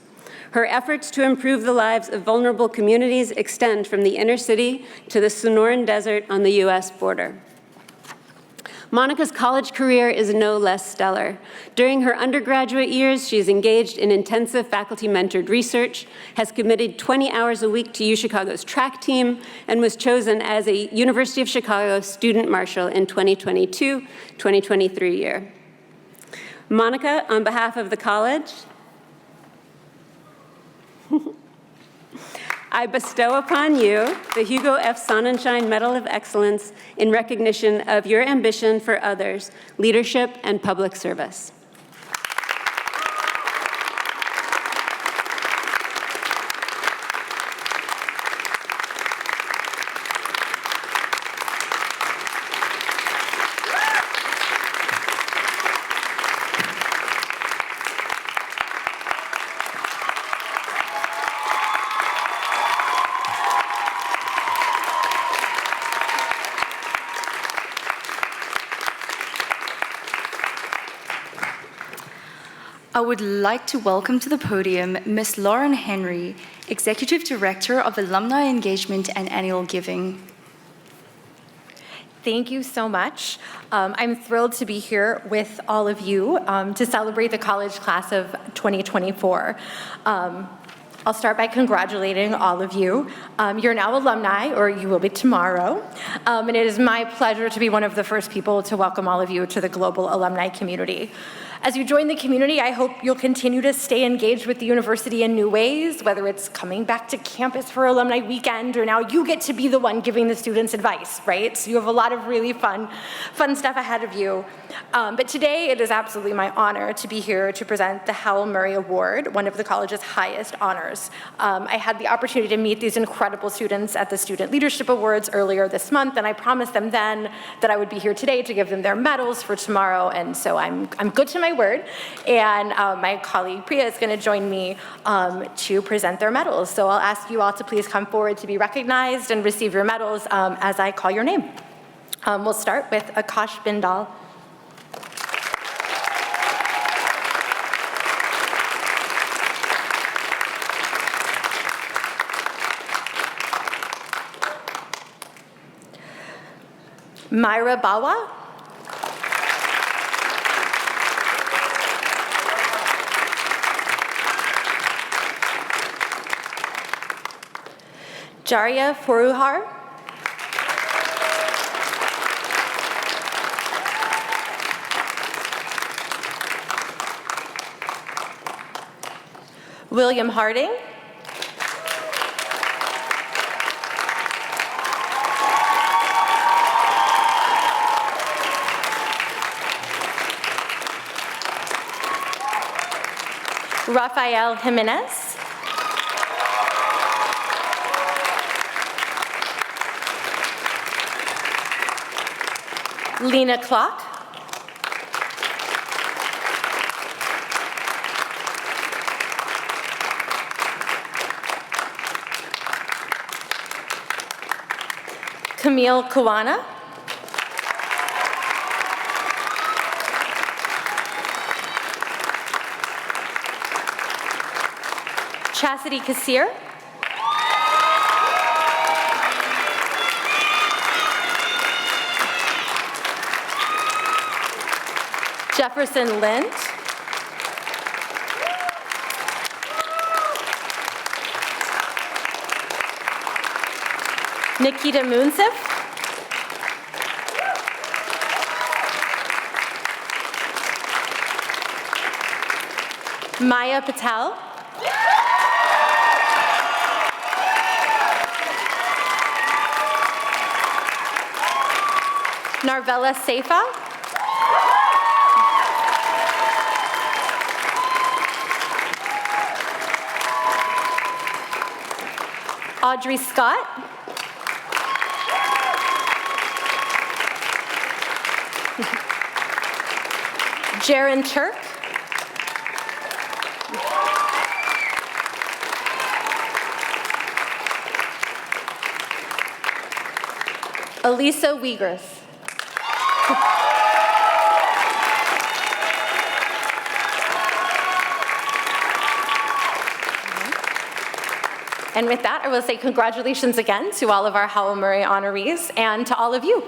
Her efforts to improve the lives of vulnerable communities extend from the inner city to the Sonoran Desert on the US border. Monica's college career is no less stellar. During her undergraduate years, she is engaged in intensive faculty-mentored research, has committed 20 hours a week to UChicago's track team, and was chosen as a University of Chicago Student Marshal in 2022-2023 year. Monica, on behalf of the college, I bestow upon you the Hugo F. Sonnenschein Medal of Excellence in recognition of your ambition for others, leadership, and public service. I would like to welcome to the podium Ms. Lauren Henry, Executive Director of Alumni Engagement and Annual Giving. Thank you so much. I'm thrilled to be here with all of you to celebrate the college class of 2024. I'll start by congratulating all of you. You're now alumni, or you will be tomorrow. And it is my pleasure to be one of the first people to welcome all of you to the global alumni community. As you join the community, I hope you'll continue to stay engaged with the university in new ways, whether it's coming back to campus for alumni weekend, or now you get to be the one giving the students advice, right? So you have a lot of really fun stuff ahead of you. But today, it is absolutely my honor to be here to present the Howell Murray Award, one of the college's highest honors. I had the opportunity to meet these incredible students at the Student Leadership Awards earlier this month, and I promised them then that I would be here today to give them their medals for tomorrow, and so I'm good to my word, and my colleague Priya is going to join me to present their medals. So I'll ask you all to please come forward to be recognized and receive your medals as I call your name. We'll start with Akash Bindal. Myra Bawa. Jarya Foruhar. William Harding. Rafael Jimenez. Lena Klock. Camille Kawana. Chastity Kassir. Jefferson Lind. Nikita Munsif. Maya Patel. Narvella Seifa. Audrey Scott. Jaron Turk. Elisa Wiegers. And with that, I will say congratulations again to all of our Howell Murray honorees and to all of you.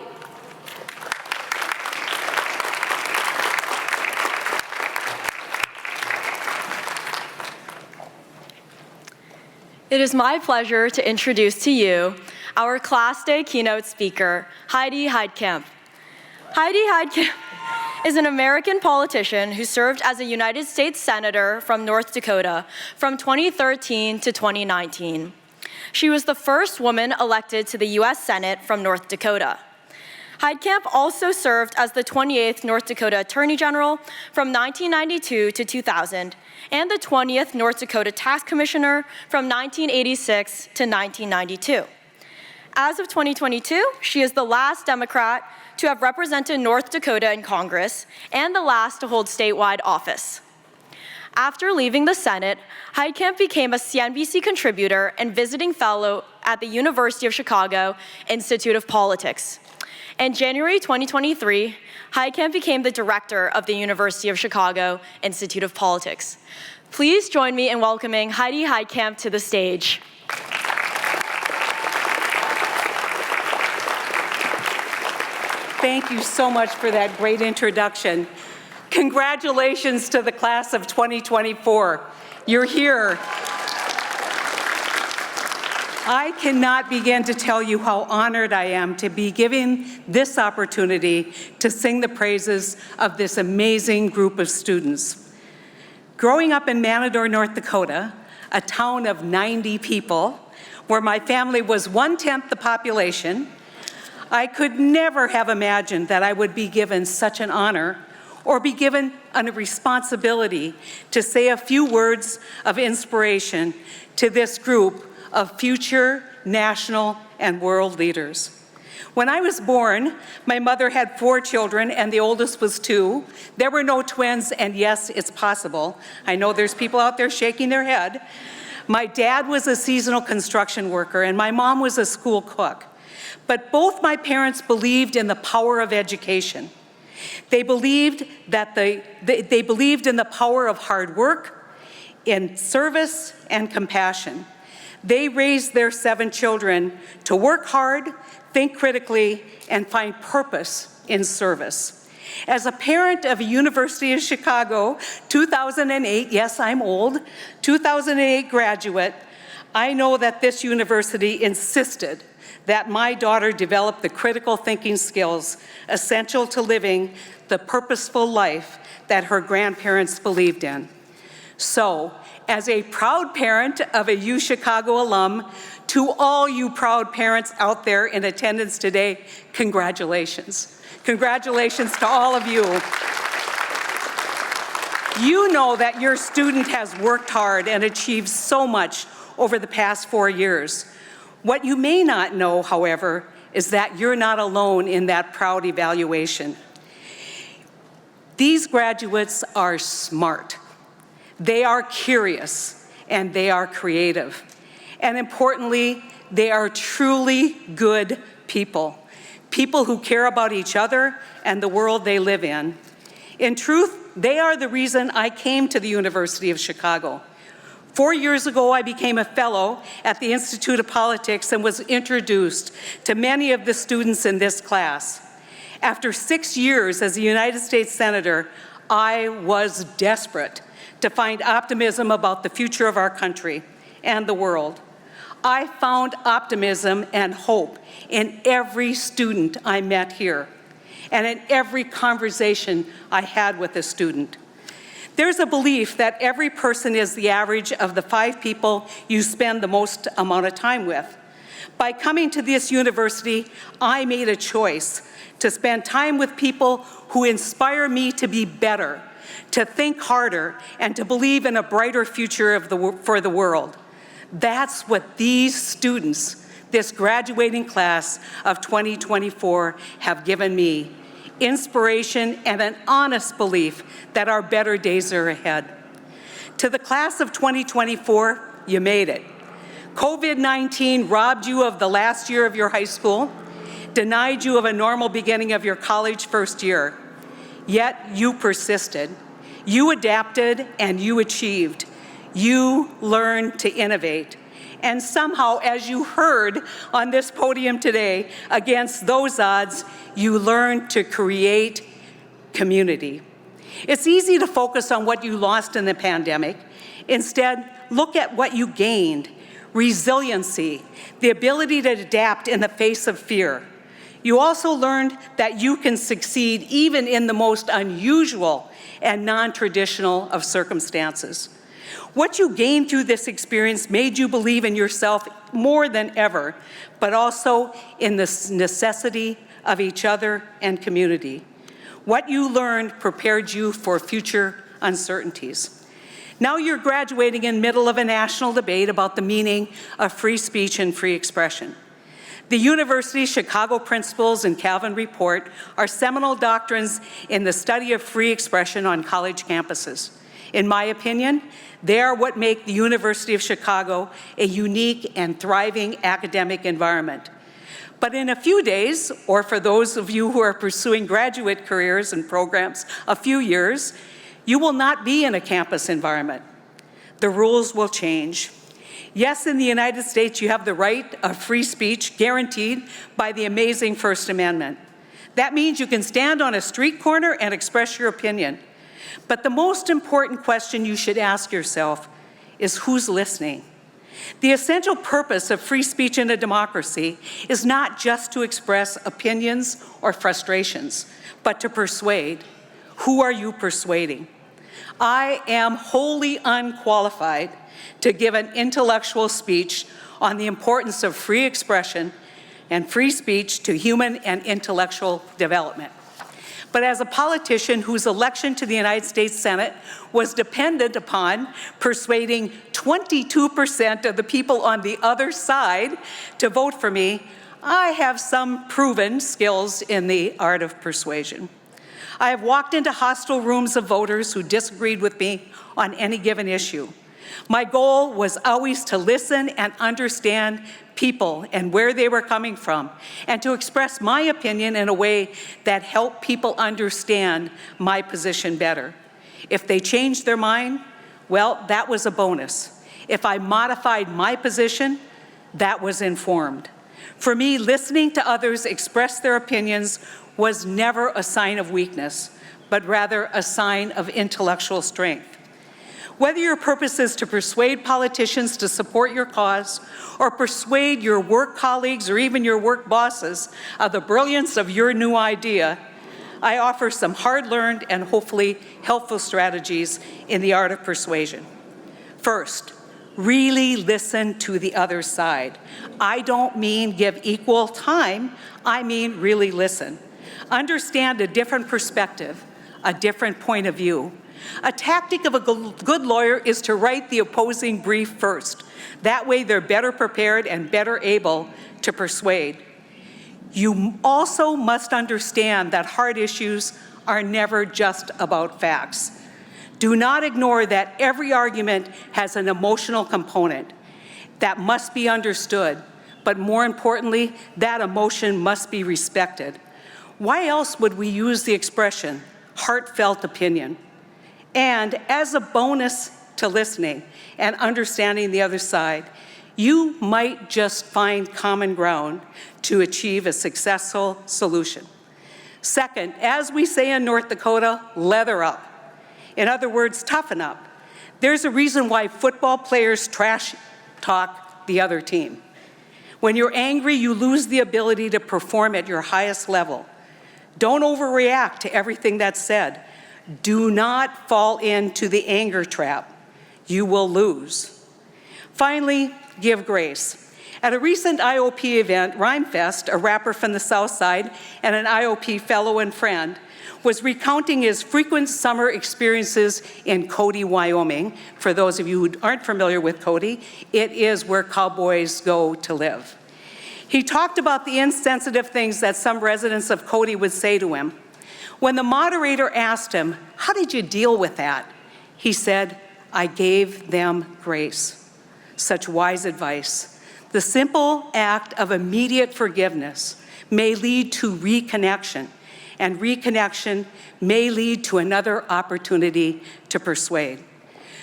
It is my pleasure to introduce to you our Class Day keynote speaker, Heidi Heitkamp. Heidi Heitkamp is an American politician who served as a United States Senator from North Dakota from 2013 to 2019. She was the first woman elected to the U.S. Senate from North Dakota. Heitkamp also served as the 28th North Dakota Attorney General from 1992 to 2000 and the 20th North Dakota Tax Commissioner from 1986 to 1992. As of 2022, she is the last Democrat to have represented North Dakota in Congress and the last to hold statewide office. After leaving the Senate, Heitkamp became a CNBC contributor and visiting fellow at the University of Chicago Institute of Politics. In January 2023, Heitkamp became the director of the University of Chicago Institute of Politics. Please join me in welcoming Heidi Heitkamp to the stage. Thank you so much for that great introduction. Congratulations to the class of 2024. You're here. I cannot begin to tell you how honored I am to be given this opportunity to sing the praises of this amazing group of students. Growing up in Manador, North Dakota, a town of 90 people, where my family was 1/10 the population, I could never have imagined that I would be given such an honor or be given a responsibility to say a few words of inspiration to this group of future national and world leaders. When I was born, my mother had 4 children and the oldest was 2. There were no twins, and yes, it's possible. I know there's people out there shaking their head. My dad was a seasonal construction worker and my mom was a school cook. But both my parents believed in the power of education. They believed they believed in the power of hard work, in service and compassion. They raised their 7 children to work hard, think critically, and find purpose in service. As a parent of a University of Chicago 2008, yes, I'm old, 2008 graduate, I know that this university insisted that my daughter develop the critical thinking skills essential to living the purposeful life that her grandparents believed in. So, as a proud parent of a UChicago alum, to all you proud parents out there in attendance today, congratulations. Congratulations to all of you. You know that your student has worked hard and achieved so much over the past 4 years. What you may not know, however, is that you're not alone in that proud evaluation. These graduates are smart. They are curious, and they are creative. And importantly, they are truly good people. People who care about each other and the world they live in. In truth, they are the reason I came to the University of Chicago. 4 years ago, I became a fellow at the Institute of Politics and was introduced to many of the students in this class. After 6 years as a United States Senator, I was desperate to find optimism about the future of our country and the world. I found optimism and hope in every student I met here and in every conversation I had with a student. There's a belief that every person is the average of the 5 people you spend the most amount of time with. By coming to this university, I made a choice to spend time with people who inspire me to be better, to think harder, and to believe in a brighter future for the world. That's what these students, this graduating class of 2024, have given me. Inspiration and an honest belief that our better days are ahead. To the class of 2024, you made it. COVID-19 robbed you of the last year of your high school, denied you of a normal beginning of your college first year. Yet you persisted. You adapted and you achieved. You learned to innovate. And somehow, as you heard on this podium today, against those odds, you learned to create community. It's easy to focus on what you lost in the pandemic. Instead, look at what you gained. Resiliency, the ability to adapt in the face of fear. You also learned that you can succeed even in the most unusual and non-traditional of circumstances. What you gained through this experience made you believe in yourself more than ever, but also in the necessity of each other and community. What you learned prepared you for future uncertainties. Now you're graduating in the middle of a national debate about the meaning of free speech and free expression. The University Chicago Principles and Calvin Report are seminal doctrines in the study of free expression on college campuses. In my opinion, they are what make the University of Chicago a unique and thriving academic environment. But in a few days, or for those of you who are pursuing graduate careers and programs, a few years, you will not be in a campus environment. The rules will change. Yes, in the United States, you have the right of free speech guaranteed by the amazing First Amendment. That means you can stand on a street corner and express your opinion. But the most important question you should ask yourself is who's listening? The essential purpose of free speech in a democracy is not just to express opinions or frustrations, but to persuade. Who are you persuading? I am wholly unqualified to give an intellectual speech on the importance of free expression and free speech to human and intellectual development. But as a politician whose election to the United States Senate was dependent upon persuading 22% of the people on the other side to vote for me, I have some proven skills in the art of persuasion. I have walked into hostile rooms of voters who disagreed with me on any given issue. My goal was always to listen and understand people and where they were coming from, and to express my opinion in a way that helped people understand my position better. If they changed their mind, well, that was a bonus. If I modified my position, that was informed. For me, listening to others express their opinions was never a sign of weakness, but rather a sign of intellectual strength. Whether your purpose is to persuade politicians to support your cause, or persuade your work colleagues or even your work bosses of the brilliance of your new idea, I offer some hard-learned and hopefully helpful strategies in the art of persuasion. First, really listen to the other side. I don't mean give equal time, I mean really listen. Understand a different perspective, a different point of view. A tactic of a good lawyer is to write the opposing brief first. That way they're better prepared and better able to persuade. You also must understand that hard issues are never just about facts. Do not ignore that every argument has an emotional component that must be understood, but more importantly, that emotion must be respected. Why else would we use the expression, heartfelt opinion? And as a bonus to listening and understanding the other side, you might just find common ground to achieve a successful solution. Second, as we say in North Dakota, leather up. In other words, toughen up. There's a reason why football players trash talk the other team. When you're angry, you lose the ability to perform at your highest level. Don't overreact to everything that's said. Do not fall into the anger trap. You will lose. Finally, give grace. At a recent IOP event, Rhymefest, a rapper from the South Side and an IOP fellow and friend, was recounting his frequent summer experiences in Cody, Wyoming. For those of you who aren't familiar with Cody, it is where cowboys go to live. He talked about the insensitive things that some residents of Cody would say to him. When the moderator asked him, "How did you deal with that?" he said, "I gave them grace." Such wise advice. The simple act of immediate forgiveness may lead to reconnection, and reconnection may lead to another opportunity to persuade.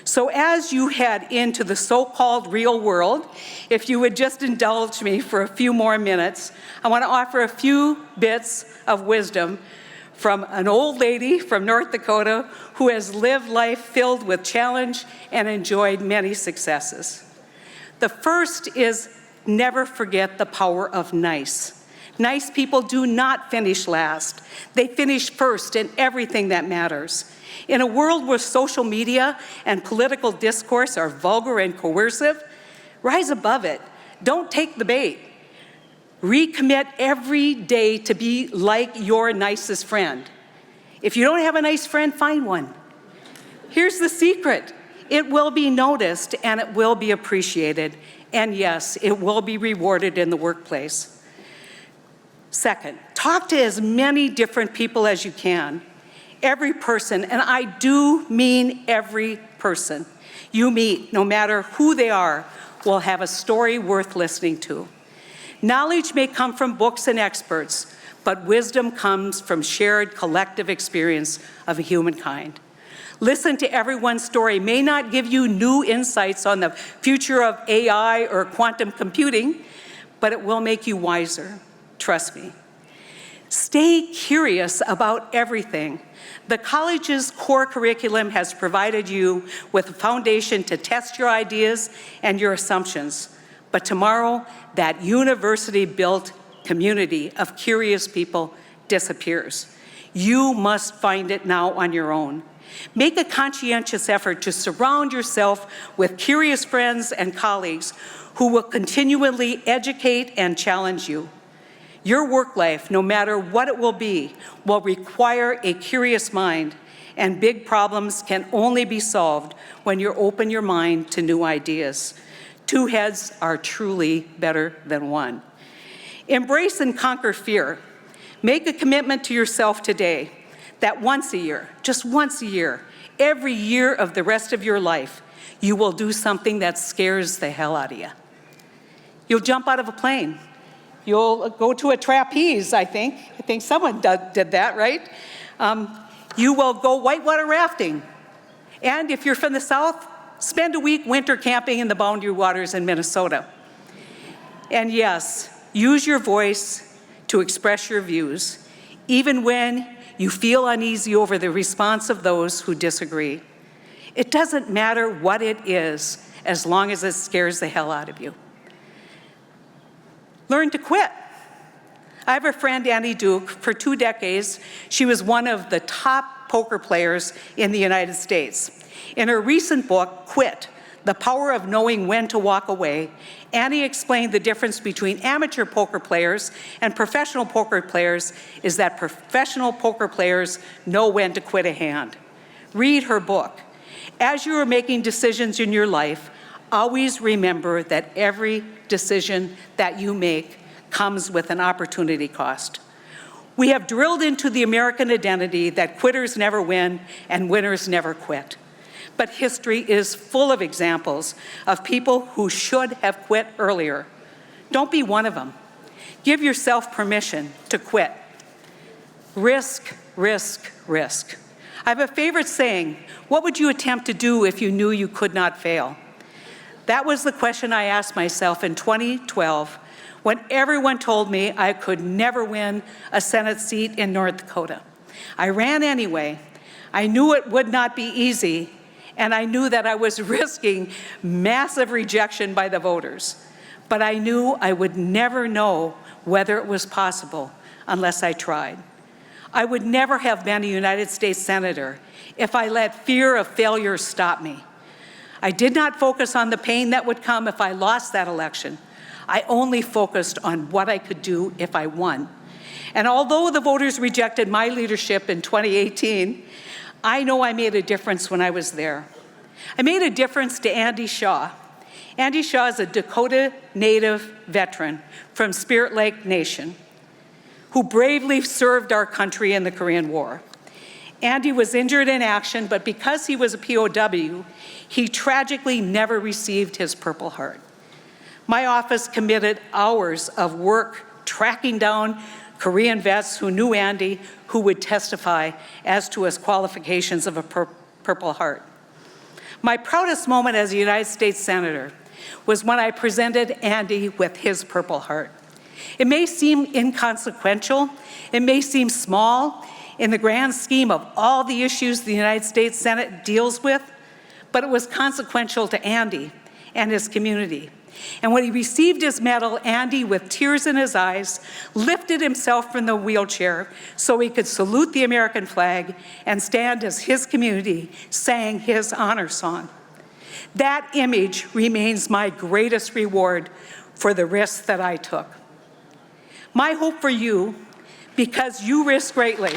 So as you head into the so-called real world, if you would just indulge me for a few more minutes, I want to offer a few bits of wisdom from an old lady from North Dakota who has lived life filled with challenge and enjoyed many successes. The first is never forget the power of nice. Nice people do not finish last. They finish first in everything that matters. In a world where social media and political discourse are vulgar and coercive, rise above it. Don't take the bait. Recommit every day to be like your nicest friend. If you don't have a nice friend, find one. Here's the secret. It will be noticed and it will be appreciated. And yes, it will be rewarded in the workplace. Second, talk to as many different people as you can. Every person, and I do mean every person you meet, no matter who they are, will have a story worth listening to. Knowledge may come from books and experts, but wisdom comes from shared collective experience of humankind. Listen to everyone's story. May not give you new insights on the future of AI or quantum computing, but it will make you wiser. Trust me. Stay curious about everything. The college's core curriculum has provided you with a foundation to test your ideas and your assumptions. But tomorrow, that university-built community of curious people disappears. You must find it now on your own. Make a conscientious effort to surround yourself with curious friends and colleagues who will continually educate and challenge you. Your work life, no matter what it will be, will require a curious mind, and big problems can only be solved when you open your mind to new ideas. Two heads are truly better than one. Embrace and conquer fear. Make a commitment to yourself today that once a year, just once a year, every year of the rest of your life, you will do something that scares the hell out of you. You'll jump out of a plane. You'll go to a trapeze, I think. I think someone did that, right? You will go whitewater rafting. And if you're from the South, spend a week winter camping in the Boundary Waters in Minnesota. And yes, use your voice to express your views, even when you feel uneasy over the response of those who disagree. It doesn't matter what it is, as long as it scares the hell out of you. Learn to quit. I have a friend, Annie Duke. For 2 decades, she was one of the top poker players in the United States. In her recent book, Quit, The Power of Knowing When to Walk Away, Annie explained the difference between amateur poker players and professional poker players is that professional poker players know when to quit a hand. Read her book. As you are making decisions in your life, always remember that every decision that you make comes with an opportunity cost. We have drilled into the American identity that quitters never win and winners never quit. But history is full of examples of people who should have quit earlier. Don't be one of them. Give yourself permission to quit. Risk, risk, risk. I have a favorite saying, what would you attempt to do if you knew you could not fail? That was the question I asked myself in 2012 when everyone told me I could never win a Senate seat in North Dakota. I ran anyway. I knew it would not be easy, and I knew that I was risking massive rejection by the voters. But I knew I would never know whether it was possible unless I tried. I would never have been a United States Senator if I let fear of failure stop me. I did not focus on the pain that would come if I lost that election. I only focused on what I could do if I won. And although the voters rejected my leadership in 2018, I know I made a difference when I was there. I made a difference to Andy Shaw. Andy Shaw is a Dakota Native veteran from Spirit Lake Nation who bravely served our country in the Korean War. Andy was injured in action, but because he was a POW, he tragically never received his Purple Heart. My office committed hours of work tracking down Korean vets who knew Andy, who would testify as to his qualifications of a Purple Heart. My proudest moment as a United States Senator was when I presented Andy with his Purple Heart. It may seem inconsequential, it may seem small in the grand scheme of all the issues the United States Senate deals with, but it was consequential to Andy and his community. And when he received his medal, Andy, with tears in his eyes, lifted himself from the wheelchair so he could salute the American flag and stand as his community sang his honor song. That image remains my greatest reward for the risks that I took. My hope for you, because you risk greatly,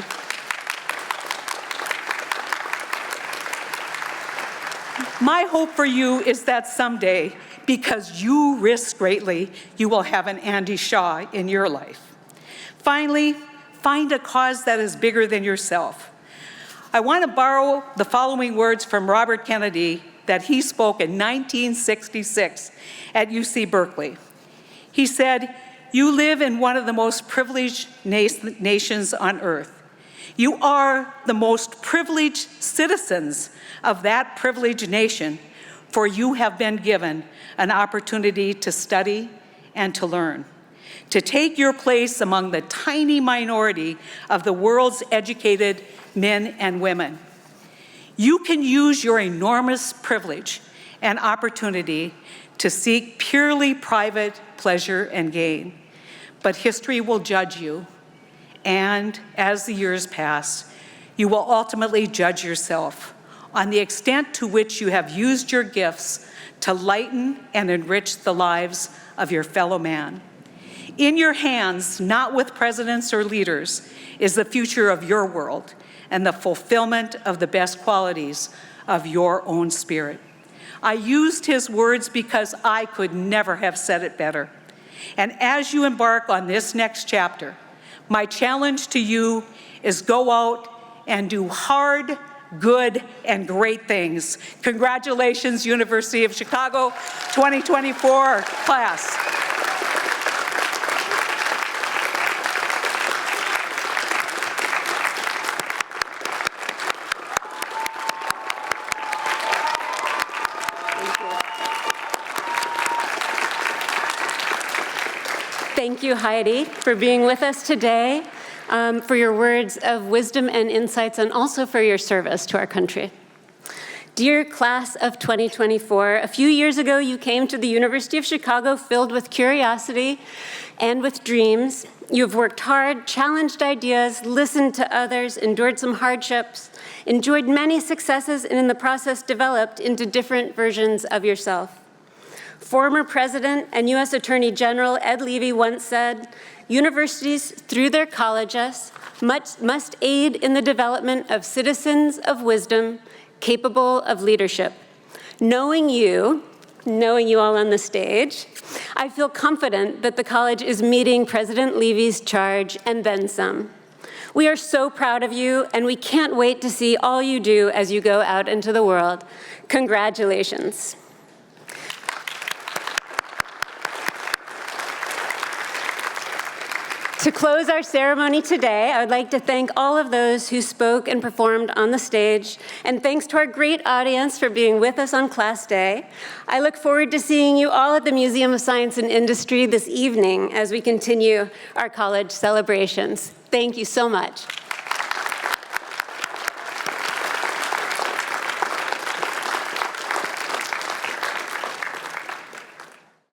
my hope for you is that someday, because you risk greatly, you will have an Andy Shaw in your life. Finally, find a cause that is bigger than yourself. I want to borrow the following words from Robert Kennedy that he spoke in 1966 at UC Berkeley. He said, "You live in one of the most privileged nations on earth. You are the most privileged citizens of that privileged nation, for you have been given an opportunity to study and to learn, to take your place among the tiny minority of the world's educated men and women. You can use your enormous privilege and opportunity to seek purely private pleasure and gain, but history will judge you, and as the years pass, you will ultimately judge yourself on the extent to which you have used your gifts to lighten and enrich the lives of your fellow man. In your hands, not with presidents or leaders, is the future of your world and the fulfillment of the best qualities of your own spirit." I used his words because I could never have said it better. And as you embark on this next chapter, my challenge to you is go out and do hard, good, and great things. Congratulations, University of Chicago 2024 class. Thank you, Heidi, for being with us today, for your words of wisdom and insights, and also for your service to our country. Dear class of 2024, a few years ago you came to the University of Chicago filled with curiosity and with dreams. You have worked hard, challenged ideas, listened to others, endured some hardships, enjoyed many successes, and in the process developed into different versions of yourself. Former President and U.S. Attorney General Ed Levy once said, "Universities, through their colleges, must aid in the development of citizens of wisdom capable of leadership." Knowing you all on the stage, I feel confident that the college is meeting President Levy's charge and then some. We are so proud of you, and we can't wait to see all you do as you go out into the world. Congratulations. To close our ceremony today, I would like to thank all of those who spoke and performed on the stage, and thanks to our great audience for being with us on class day. I look forward to seeing you all at the Museum of Science and Industry this evening as we continue our college celebrations. Thank you so much.